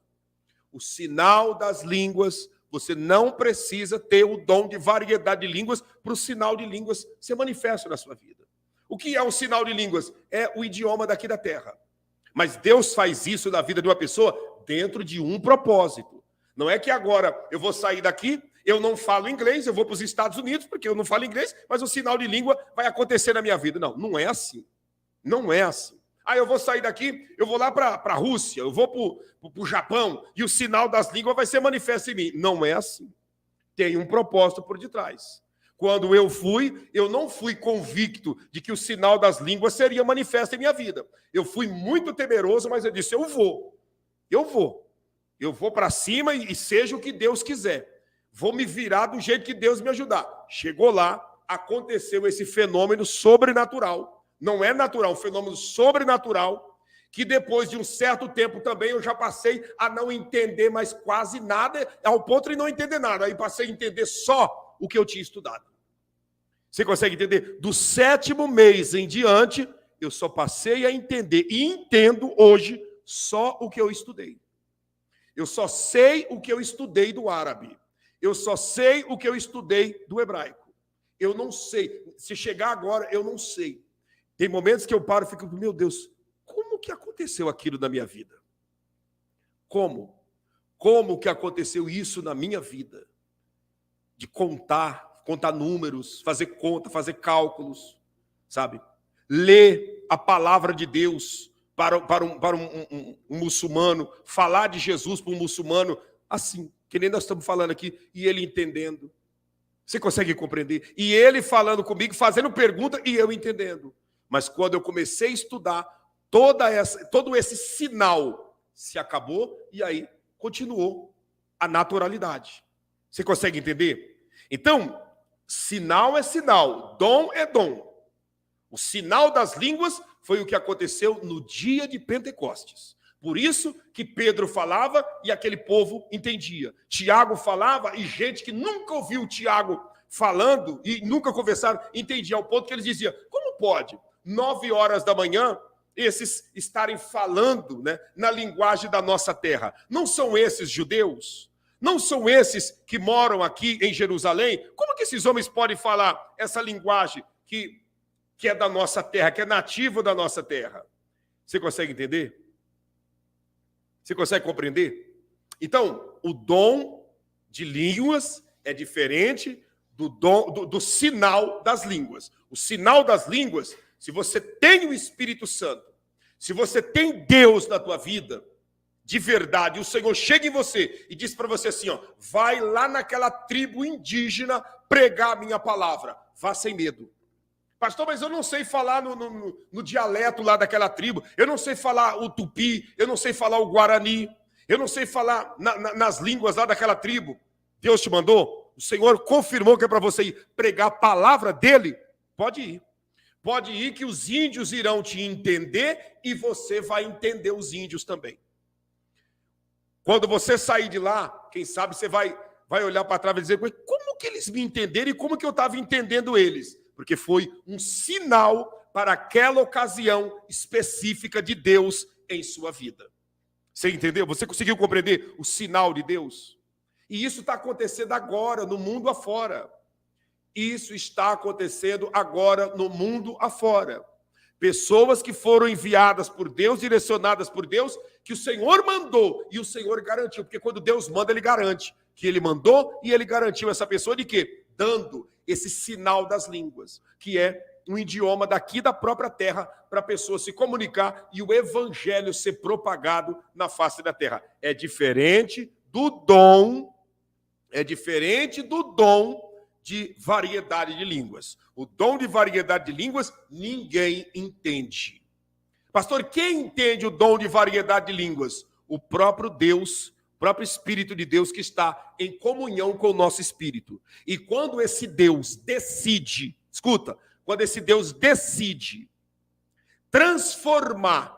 O sinal das línguas, você não precisa ter o dom de variedade de línguas para o sinal de línguas ser manifesto na sua vida. O que é o sinal de línguas? É o idioma daqui da terra. Mas Deus faz isso na vida de uma pessoa dentro de um propósito. Não é que agora eu vou sair daqui, eu não falo inglês, eu vou para os Estados Unidos, porque eu não falo inglês, mas o sinal de língua vai acontecer na minha vida. Não, não é assim. Não é assim. Ah, eu vou sair daqui, eu vou lá para a Rússia, eu vou para o Japão, e o sinal das línguas vai ser manifesto em mim. Não é assim. Tem um propósito por detrás. Quando eu não fui convicto de que o sinal das línguas seria manifesto em minha vida. Eu fui muito temeroso, mas eu disse, eu vou. Eu vou para cima e seja o que Deus quiser. Vou me virar do jeito que Deus me ajudar. Chegou lá, aconteceu esse fenômeno sobrenatural. Não é natural, um fenômeno sobrenatural, que depois de um certo tempo também eu já passei a não entender mais quase nada, ao ponto de não entender nada. Aí passei a entender só o que eu tinha estudado. Você consegue entender? Do 7º mês em diante, eu só passei a entender e entendo hoje só o que eu estudei. Eu só sei o que eu estudei do árabe. Eu só sei o que eu estudei do hebraico. Eu não sei. Se chegar agora, eu não sei. Tem momentos que eu paro e fico, meu Deus, como que aconteceu aquilo na minha vida? Como? Como que aconteceu isso na minha vida? De contar números, fazer conta, fazer cálculos, sabe? Ler a palavra de Deus para um muçulmano, falar de Jesus para um muçulmano, assim, que nem nós estamos falando aqui, e ele entendendo. Você consegue compreender? E ele falando comigo, fazendo pergunta e eu entendendo. Mas quando eu comecei a estudar, todo esse sinal se acabou e aí continuou a naturalidade. Você consegue entender? Então, sinal é sinal, dom é dom. O sinal das línguas foi o que aconteceu no dia de Pentecostes. Por isso que Pedro falava e aquele povo entendia. Tiago falava e gente que nunca ouviu Tiago falando e nunca conversaram, entendia ao ponto que eles diziam, como pode? 9 horas da manhã, esses estarem falando, né, na linguagem da nossa terra. Não são esses judeus? Não são esses que moram aqui em Jerusalém? Como que esses homens podem falar essa linguagem que é da nossa terra, que é nativa da nossa terra? Você consegue entender? Você consegue compreender? Então, o dom de línguas é diferente do sinal das línguas. O sinal das línguas, se você tem o Espírito Santo, se você tem Deus na tua vida, de verdade, o Senhor chega em você e diz para você assim, ó, vai lá naquela tribo indígena pregar a minha palavra, vá sem medo. Pastor, mas eu não sei falar no dialeto lá daquela tribo, eu não sei falar o tupi, eu não sei falar o guarani, eu não sei falar nas línguas lá daquela tribo. Deus te mandou? O Senhor confirmou que é para você ir pregar a palavra dele? Pode ir. Pode ir que os índios irão te entender e você vai entender os índios também. Quando você sair de lá, quem sabe você vai olhar para trás e dizer, como que eles me entenderam e como que eu estava entendendo eles? Porque foi um sinal para aquela ocasião específica de Deus em sua vida. Você entendeu? Você conseguiu compreender o sinal de Deus? E isso está acontecendo agora, no mundo afora. Isso está acontecendo agora no mundo afora. Pessoas que foram enviadas por Deus, direcionadas por Deus, que o Senhor mandou e o Senhor garantiu. Porque quando Deus manda, Ele garante que Ele mandou e Ele garantiu essa pessoa de quê? Dando esse sinal das línguas, que é um idioma daqui da própria terra para a pessoa se comunicar e o evangelho ser propagado na face da terra. É diferente do dom de variedade de línguas. O dom de variedade de línguas, ninguém entende. Pastor, quem entende o dom de variedade de línguas? O próprio Deus próprio Espírito de Deus que está em comunhão com o nosso espírito. E quando esse Deus decide, escuta, quando esse Deus decide transformar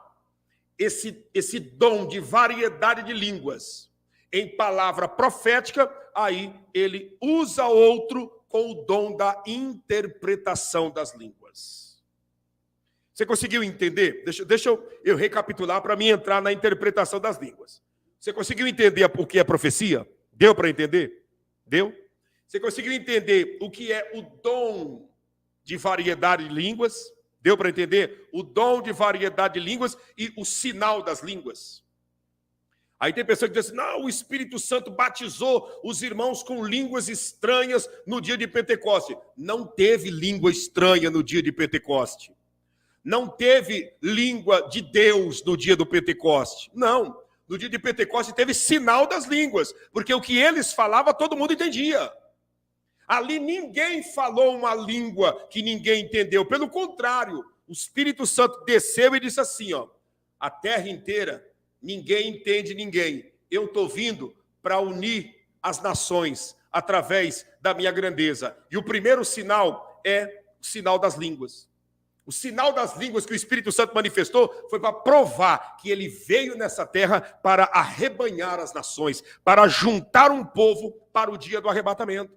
esse dom de variedade de línguas em palavra profética, aí ele usa outro com o dom da interpretação das línguas. Você conseguiu entender? Deixa eu recapitular para mim entrar na interpretação das línguas. Você conseguiu entender o que é profecia? Deu para entender? Deu? Você conseguiu entender o que é o dom de variedade de línguas? Deu para entender? O dom de variedade de línguas e o sinal das línguas. Aí tem pessoa que diz assim, não, o Espírito Santo batizou os irmãos com línguas estranhas no dia de Pentecoste. Não teve língua estranha no dia de Pentecoste. Não teve língua de Deus no dia do Pentecoste. Não. No dia de Pentecoste teve sinal das línguas, porque o que eles falavam todo mundo entendia. Ali ninguém falou uma língua que ninguém entendeu. Pelo contrário, o Espírito Santo desceu e disse assim, ó, a terra inteira, ninguém entende ninguém. Eu estou vindo para unir as nações através da minha grandeza. E o primeiro sinal é o sinal das línguas. O sinal das línguas que o Espírito Santo manifestou foi para provar que ele veio nessa terra para arrebanhar as nações, para juntar um povo para o dia do arrebatamento.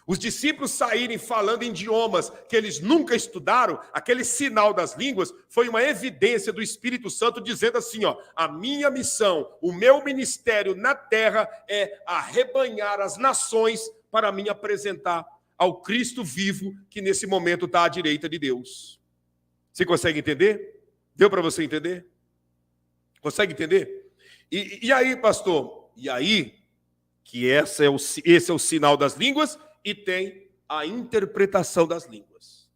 Os discípulos saírem falando em idiomas que eles nunca estudaram, aquele sinal das línguas foi uma evidência do Espírito Santo dizendo assim, ó, a minha missão, o meu ministério na terra é arrebanhar as nações para me apresentar ao Cristo vivo que nesse momento está à direita de Deus. Você consegue entender? Deu para você entender? Consegue entender? E aí, pastor? E aí, que esse é o sinal das línguas e tem a interpretação das línguas.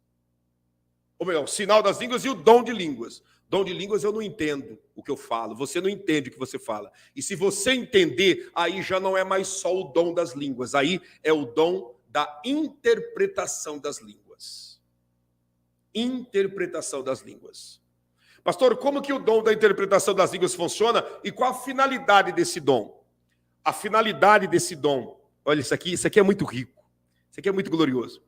Ou melhor, o sinal das línguas e o dom de línguas. Dom de línguas eu não entendo o que eu falo, você não entende o que você fala. E se você entender, aí já não é mais só o dom das línguas, aí é o dom da interpretação das línguas. Interpretação das línguas. Pastor, como que o dom da interpretação das línguas funciona e qual a finalidade desse dom? A finalidade desse dom, olha isso aqui é muito rico, isso aqui é muito glorioso.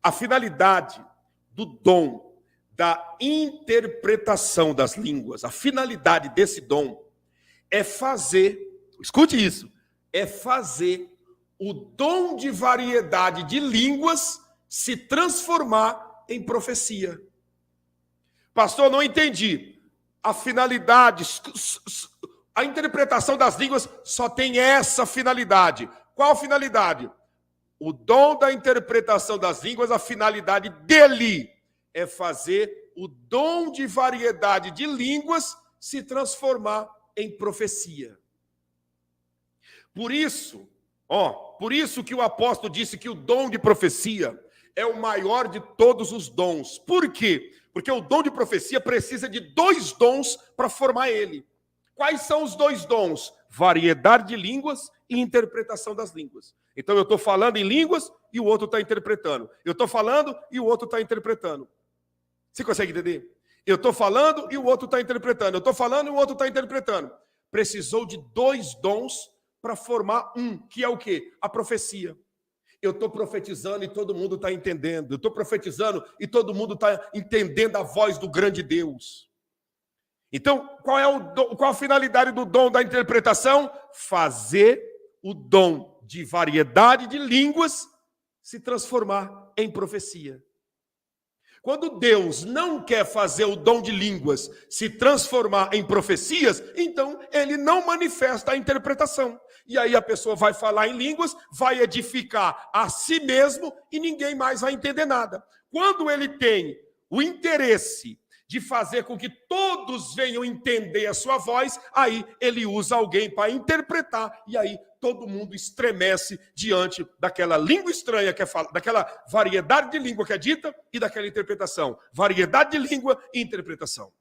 A finalidade do dom da interpretação das línguas, a finalidade desse dom é fazer, escute isso, é fazer o dom de variedade de línguas se transformar em profecia. Pastor, não entendi. A finalidade, a interpretação das línguas só tem essa finalidade. Qual finalidade? O dom da interpretação das línguas, a finalidade dele é fazer o dom de variedade de línguas se transformar em profecia. Por isso que o apóstolo disse que o dom de profecia é o maior de todos os dons. Por quê? Porque o dom de profecia precisa de 2 dons para formar ele. Quais são os 2 dons? Variedade de línguas e interpretação das línguas. Então eu estou falando em línguas e o outro está interpretando. Eu estou falando e o outro está interpretando. Você consegue entender? Eu estou falando e o outro está interpretando. Eu estou falando e o outro está interpretando. Precisou de 2 dons para formar um, que é o quê? A profecia. Eu estou profetizando e todo mundo está entendendo. Eu estou profetizando e todo mundo está entendendo a voz do grande Deus. Então, qual a finalidade do dom da interpretação? Fazer o dom de variedade de línguas se transformar em profecia. Quando Deus não quer fazer o dom de línguas se transformar em profecias, então ele não manifesta a interpretação. E aí a pessoa vai falar em línguas, vai edificar a si mesmo e ninguém mais vai entender nada. Quando ele tem o interesse de fazer com que todos venham entender a sua voz, aí ele usa alguém para interpretar e aí todo mundo estremece diante daquela língua estranha que é falada, daquela variedade de língua que é dita e daquela interpretação. Variedade de língua e interpretação.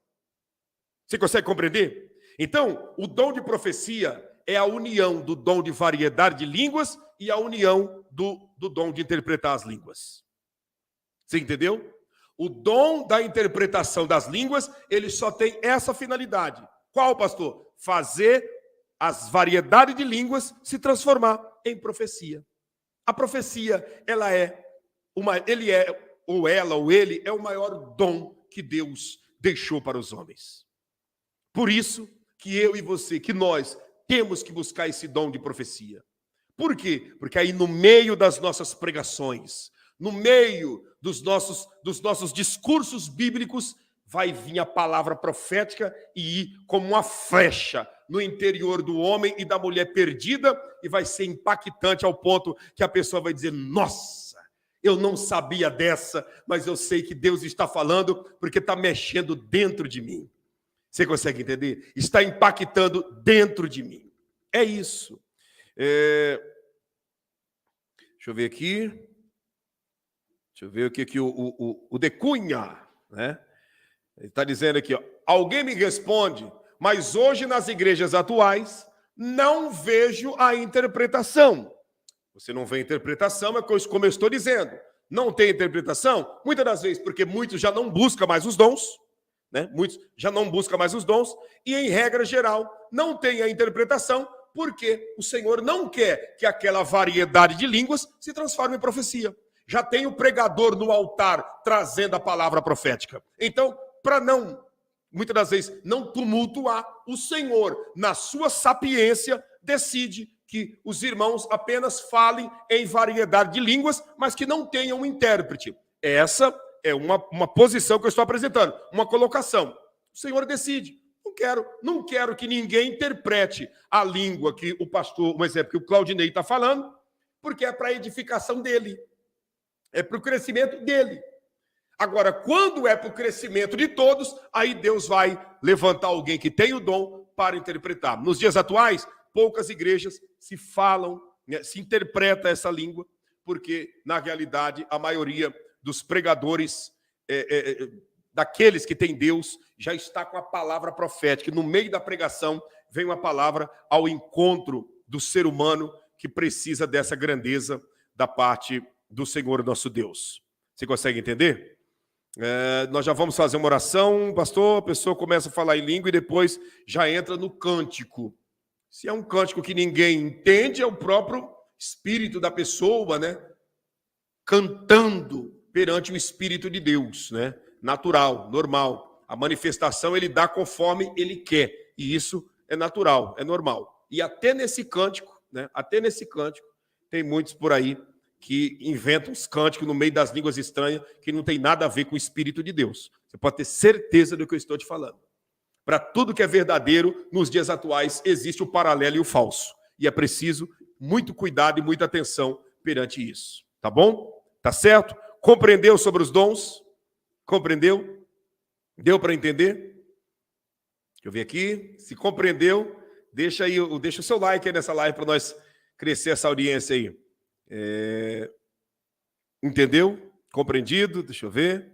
Você consegue compreender? Então, o dom de profecia é a união do dom de variedade de línguas e a união do dom de interpretar as línguas. Você entendeu? O dom da interpretação das línguas, ele só tem essa finalidade. Qual, pastor? Fazer as variedades de línguas se transformar em profecia. A profecia, ele é, ou ela, ou ele, é o maior dom que Deus deixou para os homens. Por isso que eu e você, que nós temos que buscar esse dom de profecia. Por quê? Porque aí no meio das nossas pregações, no meio dos nossos discursos bíblicos, vai vir a palavra profética e ir como uma flecha no interior do homem e da mulher perdida, e vai ser impactante ao ponto que a pessoa vai dizer: nossa, eu não sabia dessa, mas eu sei que Deus está falando porque está mexendo dentro de mim. Você consegue entender? Está impactando dentro de mim. É isso. Deixa eu ver aqui. Deixa eu ver o que o De Cunha, né? Ele está dizendo aqui, ó, alguém me responde, mas hoje nas igrejas atuais não vejo a interpretação. Você não vê a interpretação, é como eu estou dizendo. Não tem interpretação, muitas das vezes, porque muitos já não buscam mais os dons, né? Muitos já não buscam mais os dons, e em regra geral, não tem a interpretação, porque o Senhor não quer que aquela variedade de línguas se transforme em profecia. Já tem o pregador no altar trazendo a palavra profética. Então, para não, muitas das vezes, não tumultuar, o Senhor, na sua sapiência, decide que os irmãos apenas falem em variedade de línguas, mas que não tenham um intérprete. Essa é uma posição que eu estou apresentando, uma colocação. O Senhor decide. Não quero que ninguém interprete a língua que o pastor, um exemplo, que o Claudinei está falando, porque é para a edificação dele. É para o crescimento dele. Agora, quando é para o crescimento de todos, aí Deus vai levantar alguém que tem o dom para interpretar. Nos dias atuais, poucas igrejas se falam, né, se interpreta essa língua, porque, na realidade, a maioria dos pregadores, daqueles que têm Deus, já está com a palavra profética. No meio da pregação, vem uma palavra ao encontro do ser humano que precisa dessa grandeza da parte do Senhor nosso Deus. Você consegue entender? Nós já vamos fazer uma oração, pastor, a pessoa começa a falar em língua e depois já entra no cântico. Se é um cântico que ninguém entende, é o próprio espírito da pessoa, né? Cantando perante o Espírito de Deus, né? Natural, normal. A manifestação ele dá conforme ele quer, e isso é natural, é normal. E até nesse cântico, né? Até nesse cântico, tem muitos por aí que inventam os cânticos no meio das línguas estranhas que não tem nada a ver com o Espírito de Deus. Você pode ter certeza do que eu estou te falando. Para tudo que é verdadeiro, nos dias atuais, existe o paralelo e o falso. E é preciso muito cuidado e muita atenção perante isso. Tá bom? Tá certo? Compreendeu sobre os dons? Compreendeu? Deu para entender? Deixa eu ver aqui. Se compreendeu, deixa o seu like aí nessa live para nós crescer essa audiência aí. Entendeu? Compreendido? Deixa eu ver.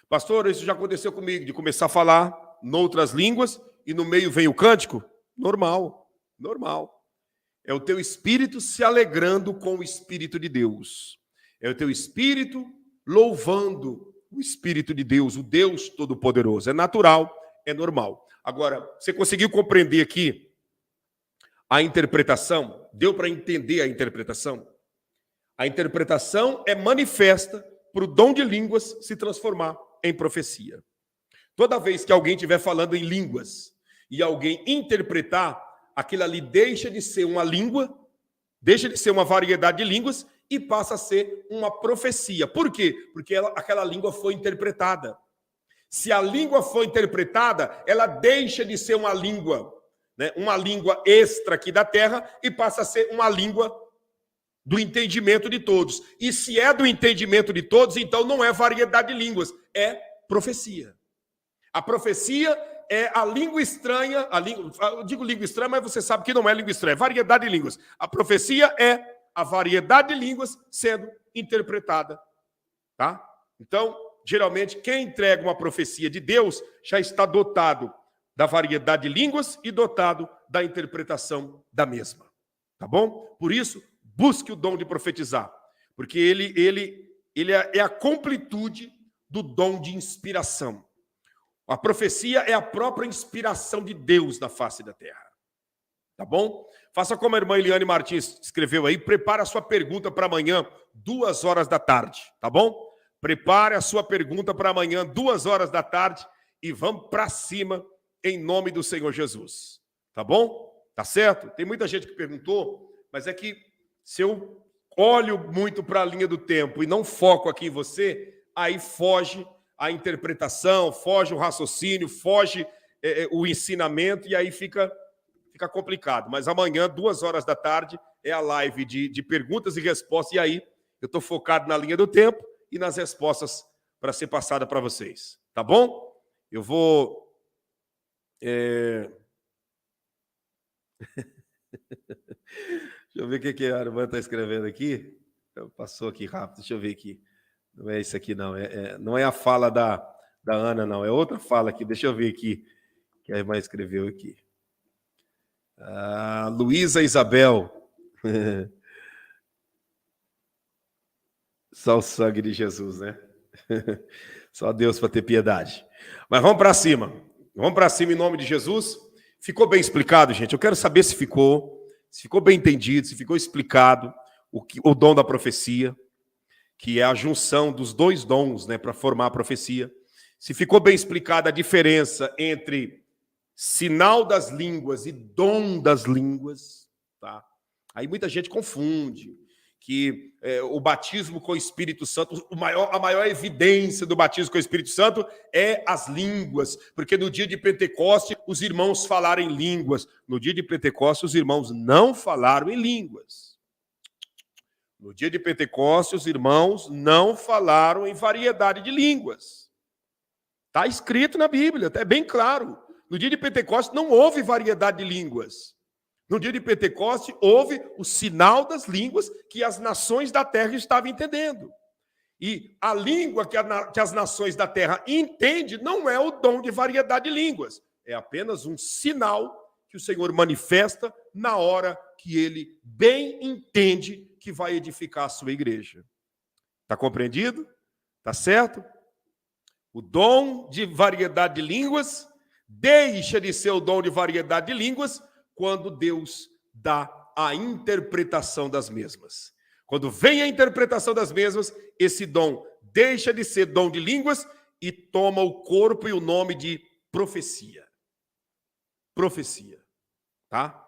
Pastor, isso já aconteceu comigo, de começar a falar noutras línguas e no meio vem o cântico? Normal, normal. É o teu espírito se alegrando com o Espírito de Deus. É o teu espírito louvando o Espírito de Deus, o Deus Todo-Poderoso. É natural, é normal. Agora, você conseguiu compreender aqui a interpretação? Deu para entender a interpretação? A interpretação é manifesta para o dom de línguas se transformar em profecia. Toda vez que alguém estiver falando em línguas e alguém interpretar, aquilo ali deixa de ser uma língua, deixa de ser uma variedade de línguas e passa a ser uma profecia. Por quê? Porque aquela língua foi interpretada. Se a língua for interpretada, ela deixa de ser uma língua, né, uma língua extra aqui da terra e passa a ser uma língua do entendimento de todos. E se é do entendimento de todos, então não é variedade de línguas, é profecia. A profecia é a língua estranha, eu digo língua estranha, mas você sabe que não é língua estranha, é variedade de línguas. A profecia é a variedade de línguas sendo interpretada, tá? Então, geralmente, quem entrega uma profecia de Deus já está dotado da variedade de línguas e dotado da interpretação da mesma, tá bom? Por isso, busque o dom de profetizar, porque ele é a completude do dom de inspiração. A profecia é a própria inspiração de Deus na face da terra. Tá bom? Faça como a irmã Eliane Martins escreveu aí, prepare a sua pergunta para amanhã, 2 horas da tarde, tá bom? Prepare a sua pergunta para amanhã, 2 horas da tarde, e vamos para cima, em nome do Senhor Jesus. Tá bom? Tá certo? Tem muita gente que perguntou, mas é que se eu olho muito para a linha do tempo e não foco aqui em você, aí foge a interpretação, foge o raciocínio, foge o ensinamento, e aí fica complicado. Mas amanhã, 2 horas da tarde, é a live de perguntas e respostas. E aí, eu estou focado na linha do tempo e nas respostas para ser passada para vocês. Tá bom? Eu vou... Deixa eu ver o que a irmã está escrevendo aqui. Passou aqui rápido, deixa eu ver aqui. Não é isso aqui, não. Não é a fala da Ana, não. É outra fala aqui. Deixa eu ver aqui que a irmã escreveu aqui. Luísa Isabel. Só o sangue de Jesus, né? Só Deus para ter piedade. Mas vamos para cima. Vamos para cima em nome de Jesus. Ficou bem explicado, gente? Eu quero saber se ficou bem entendido, se ficou explicado o dom da profecia, que é a junção dos 2 dons, né, para formar a profecia. Se ficou bem explicada a diferença entre sinal das línguas e dom das línguas, tá? Aí muita gente confunde que o batismo com o Espírito Santo, a maior evidência do batismo com o Espírito Santo é as línguas, porque no dia de Pentecoste os irmãos falaram em línguas. No dia de Pentecoste os irmãos não falaram em línguas. No dia de Pentecoste os irmãos não falaram em variedade de línguas. Está escrito na Bíblia, é bem claro. No dia de Pentecoste não houve variedade de línguas. No dia de Pentecoste houve o sinal das línguas que as nações da terra estavam entendendo. E a língua que as nações da terra entendem não é o dom de variedade de línguas. É apenas um sinal que o Senhor manifesta na hora que ele bem entende que vai edificar a sua igreja. Está compreendido? Está certo? O dom de variedade de línguas deixa de ser o dom de variedade de línguas quando Deus dá a interpretação das mesmas. Quando vem a interpretação das mesmas, esse dom deixa de ser dom de línguas e toma o corpo e o nome de profecia. Profecia. Tá?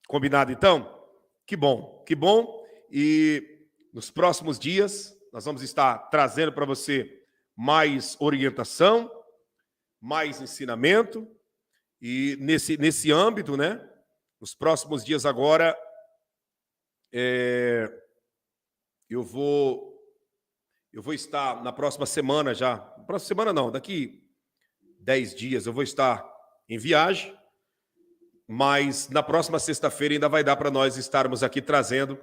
Combinado, então? Que bom, que bom. E nos próximos dias, nós vamos estar trazendo para você mais orientação, mais ensinamento, e nesse âmbito, né? Nos próximos dias agora, eu vou estar na próxima semana já, próxima semana não, daqui 10 dias eu vou estar em viagem, mas na próxima sexta-feira ainda vai dar para nós estarmos aqui trazendo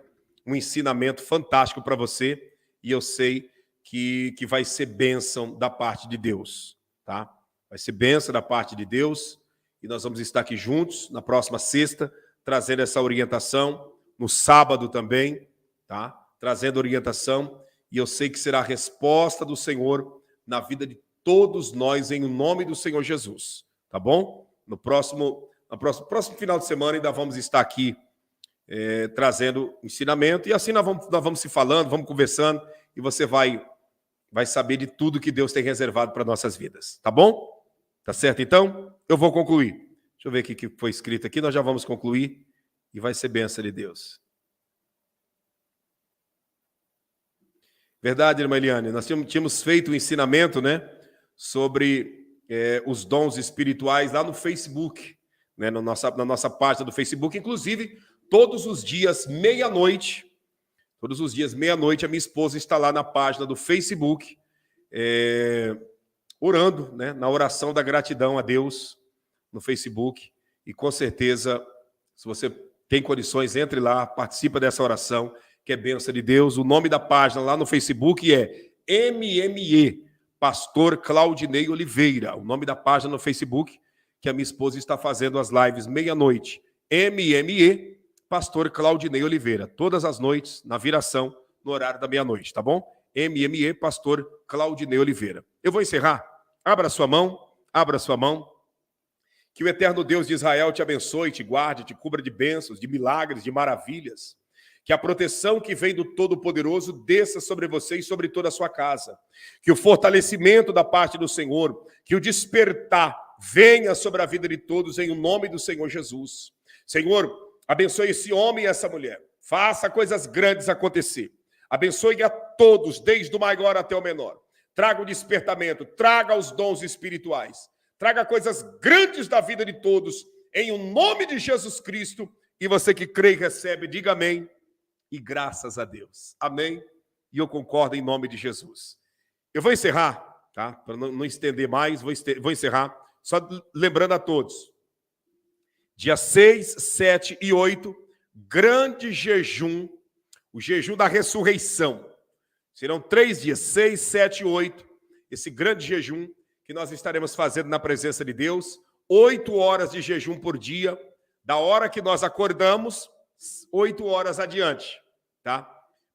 um ensinamento fantástico para você, e eu sei que vai ser bênção da parte de Deus, tá? Vai ser bênção da parte de Deus, e nós vamos estar aqui juntos na próxima sexta, trazendo essa orientação, no sábado também, tá? Trazendo orientação, e eu sei que será a resposta do Senhor na vida de todos nós, em nome do Senhor Jesus, tá bom? No próximo final de semana ainda vamos estar aqui trazendo ensinamento, e assim nós vamos se falando, vamos conversando, e você vai saber de tudo que Deus tem reservado para nossas vidas, tá bom? Tá certo, então? Eu vou concluir. Deixa eu ver aqui o que foi escrito aqui, nós já vamos concluir, e vai ser bênção de Deus. Verdade, irmã Eliane, nós tínhamos feito um ensinamento, né, sobre os dons espirituais lá no Facebook, né, na nossa página do Facebook, inclusive, todos os dias, meia-noite, a minha esposa está lá na página do Facebook, orando, né, na oração da gratidão a Deus, no Facebook, e com certeza, se você tem condições, entre lá, participa dessa oração, que é bênção de Deus. O nome da página lá no Facebook é MME, Pastor Claudinei Oliveira. O nome da página no Facebook, que a minha esposa está fazendo as lives meia-noite. MME, Pastor Claudinei Oliveira. Todas as noites, na viração, no horário da meia-noite, tá bom? MME, Pastor Claudinei Oliveira. Eu vou encerrar. Abra sua mão. Que o eterno Deus de Israel te abençoe, te guarde, te cubra de bênçãos, de milagres, de maravilhas. Que a proteção que vem do Todo-Poderoso desça sobre você e sobre toda a sua casa. Que o fortalecimento da parte do Senhor, que o despertar venha sobre a vida de todos em nome do Senhor Jesus. Senhor, abençoe esse homem e essa mulher. Faça coisas grandes acontecer. Abençoe a todos, desde o maior até o menor. Traga o despertamento, traga os dons espirituais. Traga coisas grandes da vida de todos, em nome de Jesus Cristo. E você que crê e recebe, diga amém. E graças a Deus. Amém? E eu concordo em nome de Jesus. Eu vou encerrar, tá? Para não estender mais, vou encerrar. Só lembrando a todos. Dia 6, 7 e 8, grande jejum, o jejum da ressurreição. Serão 3 dias, 6, 7 e 8, esse grande jejum que nós estaremos fazendo na presença de Deus. 8 horas de jejum por dia, da hora que nós acordamos, 8 horas adiante, tá?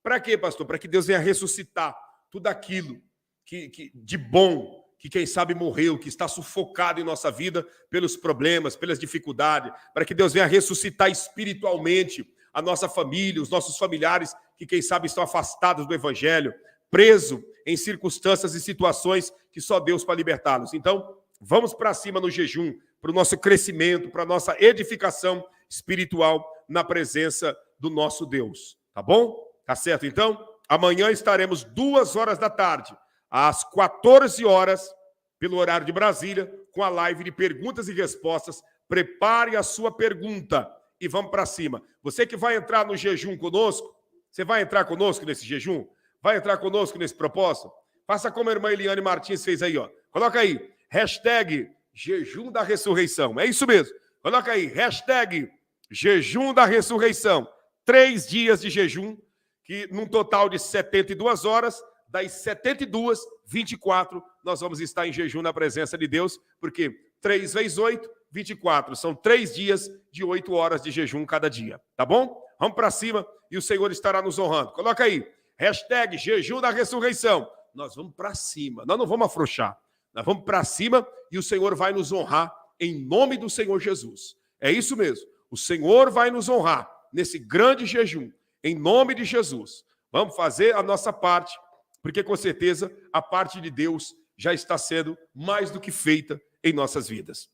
Para quê, pastor? Para que Deus venha ressuscitar tudo aquilo que de bom, que quem sabe morreu, que está sufocado em nossa vida pelos problemas, pelas dificuldades, para que Deus venha ressuscitar espiritualmente a nossa família, os nossos familiares, que quem sabe estão afastados do Evangelho, presos em circunstâncias e situações que só Deus para libertá-los. Então, vamos para cima no jejum, para o nosso crescimento, para a nossa edificação espiritual na presença do nosso Deus. Tá bom? Tá certo, então? Amanhã estaremos 2 horas da tarde, às 14 horas, pelo horário de Brasília, com a live de perguntas e respostas. Prepare a sua pergunta e vamos para cima. Você que vai entrar no jejum conosco, você vai entrar conosco nesse jejum? Vai entrar conosco nesse propósito? Faça como a irmã Eliane Martins fez aí, ó. Coloca aí, hashtag jejum da ressurreição. É isso mesmo. Coloca aí, hashtag jejum da ressurreição. 3 dias de jejum, que num total de 72 horas, das 72, 24, nós vamos estar em jejum na presença de Deus, porque 3 vezes 8, 24. São 3 dias de 8 horas de jejum cada dia. Tá bom? Vamos para cima e o Senhor estará nos honrando. Coloca aí, hashtag jejum da ressurreição. Nós vamos para cima, nós não vamos afrouxar. Nós vamos para cima e o Senhor vai nos honrar em nome do Senhor Jesus. É isso mesmo. O Senhor vai nos honrar nesse grande jejum, em nome de Jesus. Vamos fazer a nossa parte, porque com certeza a parte de Deus já está sendo mais do que feita em nossas vidas.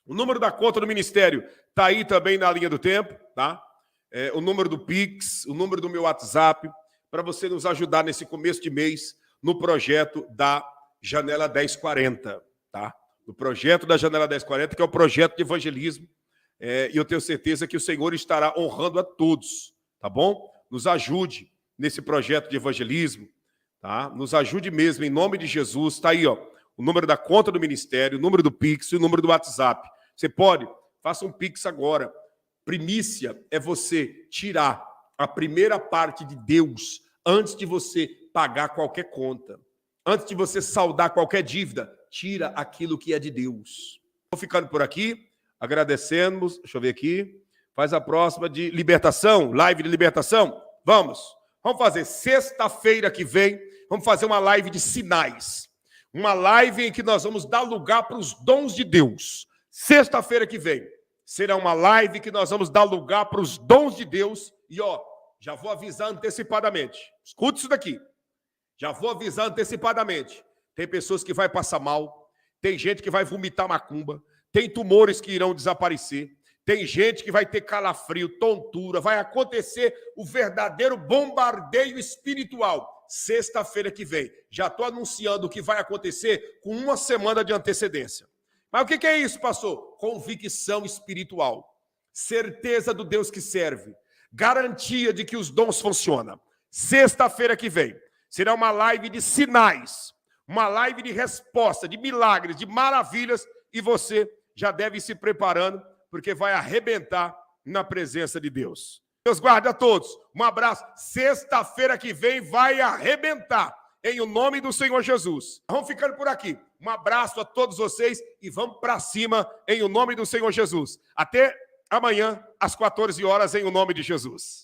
O número da conta do ministério está aí também na linha do tempo, tá? O número do Pix, o número do meu WhatsApp, para você nos ajudar nesse começo de mês no projeto da Janela 1040, tá? No projeto da Janela 1040, que é o projeto de evangelismo, e eu tenho certeza que o Senhor estará honrando a todos, tá bom? Nos ajude nesse projeto de evangelismo, tá? Nos ajude mesmo, em nome de Jesus. Está aí, ó, o número da conta do ministério, o número do Pix e o número do WhatsApp. Você pode, faça um Pix agora. Primícia é você tirar a primeira parte de Deus antes de você pagar qualquer conta. Antes de você saldar qualquer dívida, tira aquilo que é de Deus. Vou ficando por aqui, agradecemos. Deixa eu ver aqui. Faz a próxima de libertação, live de libertação. Vamos fazer sexta-feira que vem, vamos fazer uma live de sinais. Uma live em que nós vamos dar lugar para os dons de Deus. Sexta-feira que vem será uma live que nós vamos dar lugar para os dons de Deus. E ó, já vou avisar antecipadamente. Escute isso daqui. Já vou avisar antecipadamente. Tem pessoas que vai passar mal, tem gente que vai vomitar macumba, tem tumores que irão desaparecer, tem gente que vai ter calafrio, tontura, vai acontecer o verdadeiro bombardeio espiritual. Sexta-feira que vem. Já estou anunciando o que vai acontecer com 1 semana de antecedência. Mas o que é isso, pastor? Convicção espiritual. Certeza do Deus que serve. Garantia de que os dons funcionam. Sexta-feira que vem. Será uma live de sinais. Uma live de resposta, de milagres, de maravilhas. E você já deve ir se preparando, porque vai arrebentar na presença de Deus. Deus guarde a todos. Um abraço. Sexta-feira que vem vai arrebentar, em o nome do Senhor Jesus. Vamos ficando por aqui. Um abraço a todos vocês e vamos para cima, em o nome do Senhor Jesus. Até amanhã, às 14 horas, em o nome de Jesus.